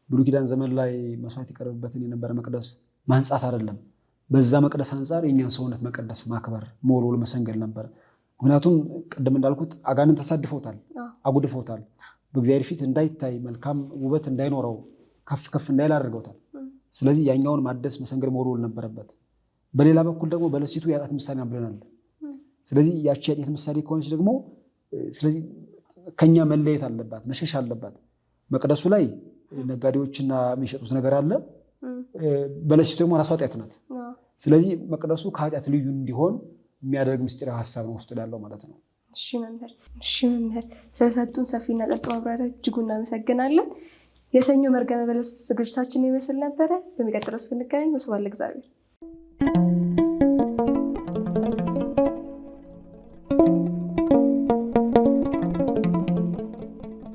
ብሉይ ኪዳን ዘመን ላይ መስዋዕት ይቀርብበትን የነበረ መቅደስ ማንጻት አይደለም። በዛ መቅደስ አንጻር የእኛን ሰውነት መቀደስ፣ ማክበር፣ መወልወል፣ መሰንገድ ነበር። ምክንያቱም ቅድም እንዳልኩት አጋንንት ተሳድፈውታል፣ አጉድፈውታል። በእግዚአብሔር ፊት እንዳይታይ መልካም ውበት እንዳይኖረው ከፍ ከፍ እንዳይል አድርገውታል። ስለዚህ ያኛውን ማደስ፣ መሰንገድ፣ መወልወል ነበረበት። በሌላ በኩል ደግሞ በለሲቱ የኃጢአት ምሳሌ ብለናል። ስለዚህ ያቺ የኃጢአት ምሳሌ ከሆነች ደግሞ ስለዚህ ከኛ መለየት አለባት፣ መሸሽ አለባት። መቅደሱ ላይ ነጋዴዎችና የሚሸጡት ነገር አለ። በለሲቱ ደግሞ ራሷ ኃጢአት ናት። ስለዚህ መቅደሱ ከኃጢአት ልዩ እንዲሆን የሚያደርግ ምስጢራዊ ሀሳብ ነው ውስጡ ያለው ማለት ነው። እሺ መምህር ስለሰጡን ሰፊና ጥልቅ ማብራሪያ እጅጉ እናመሰግናለን። የሰኞ መርገመ በለስ ዝግጅታችን ይመስል ነበረ። በሚቀጥለው እስክንገናኝ ወስብሐት ለእግዚአብሔር።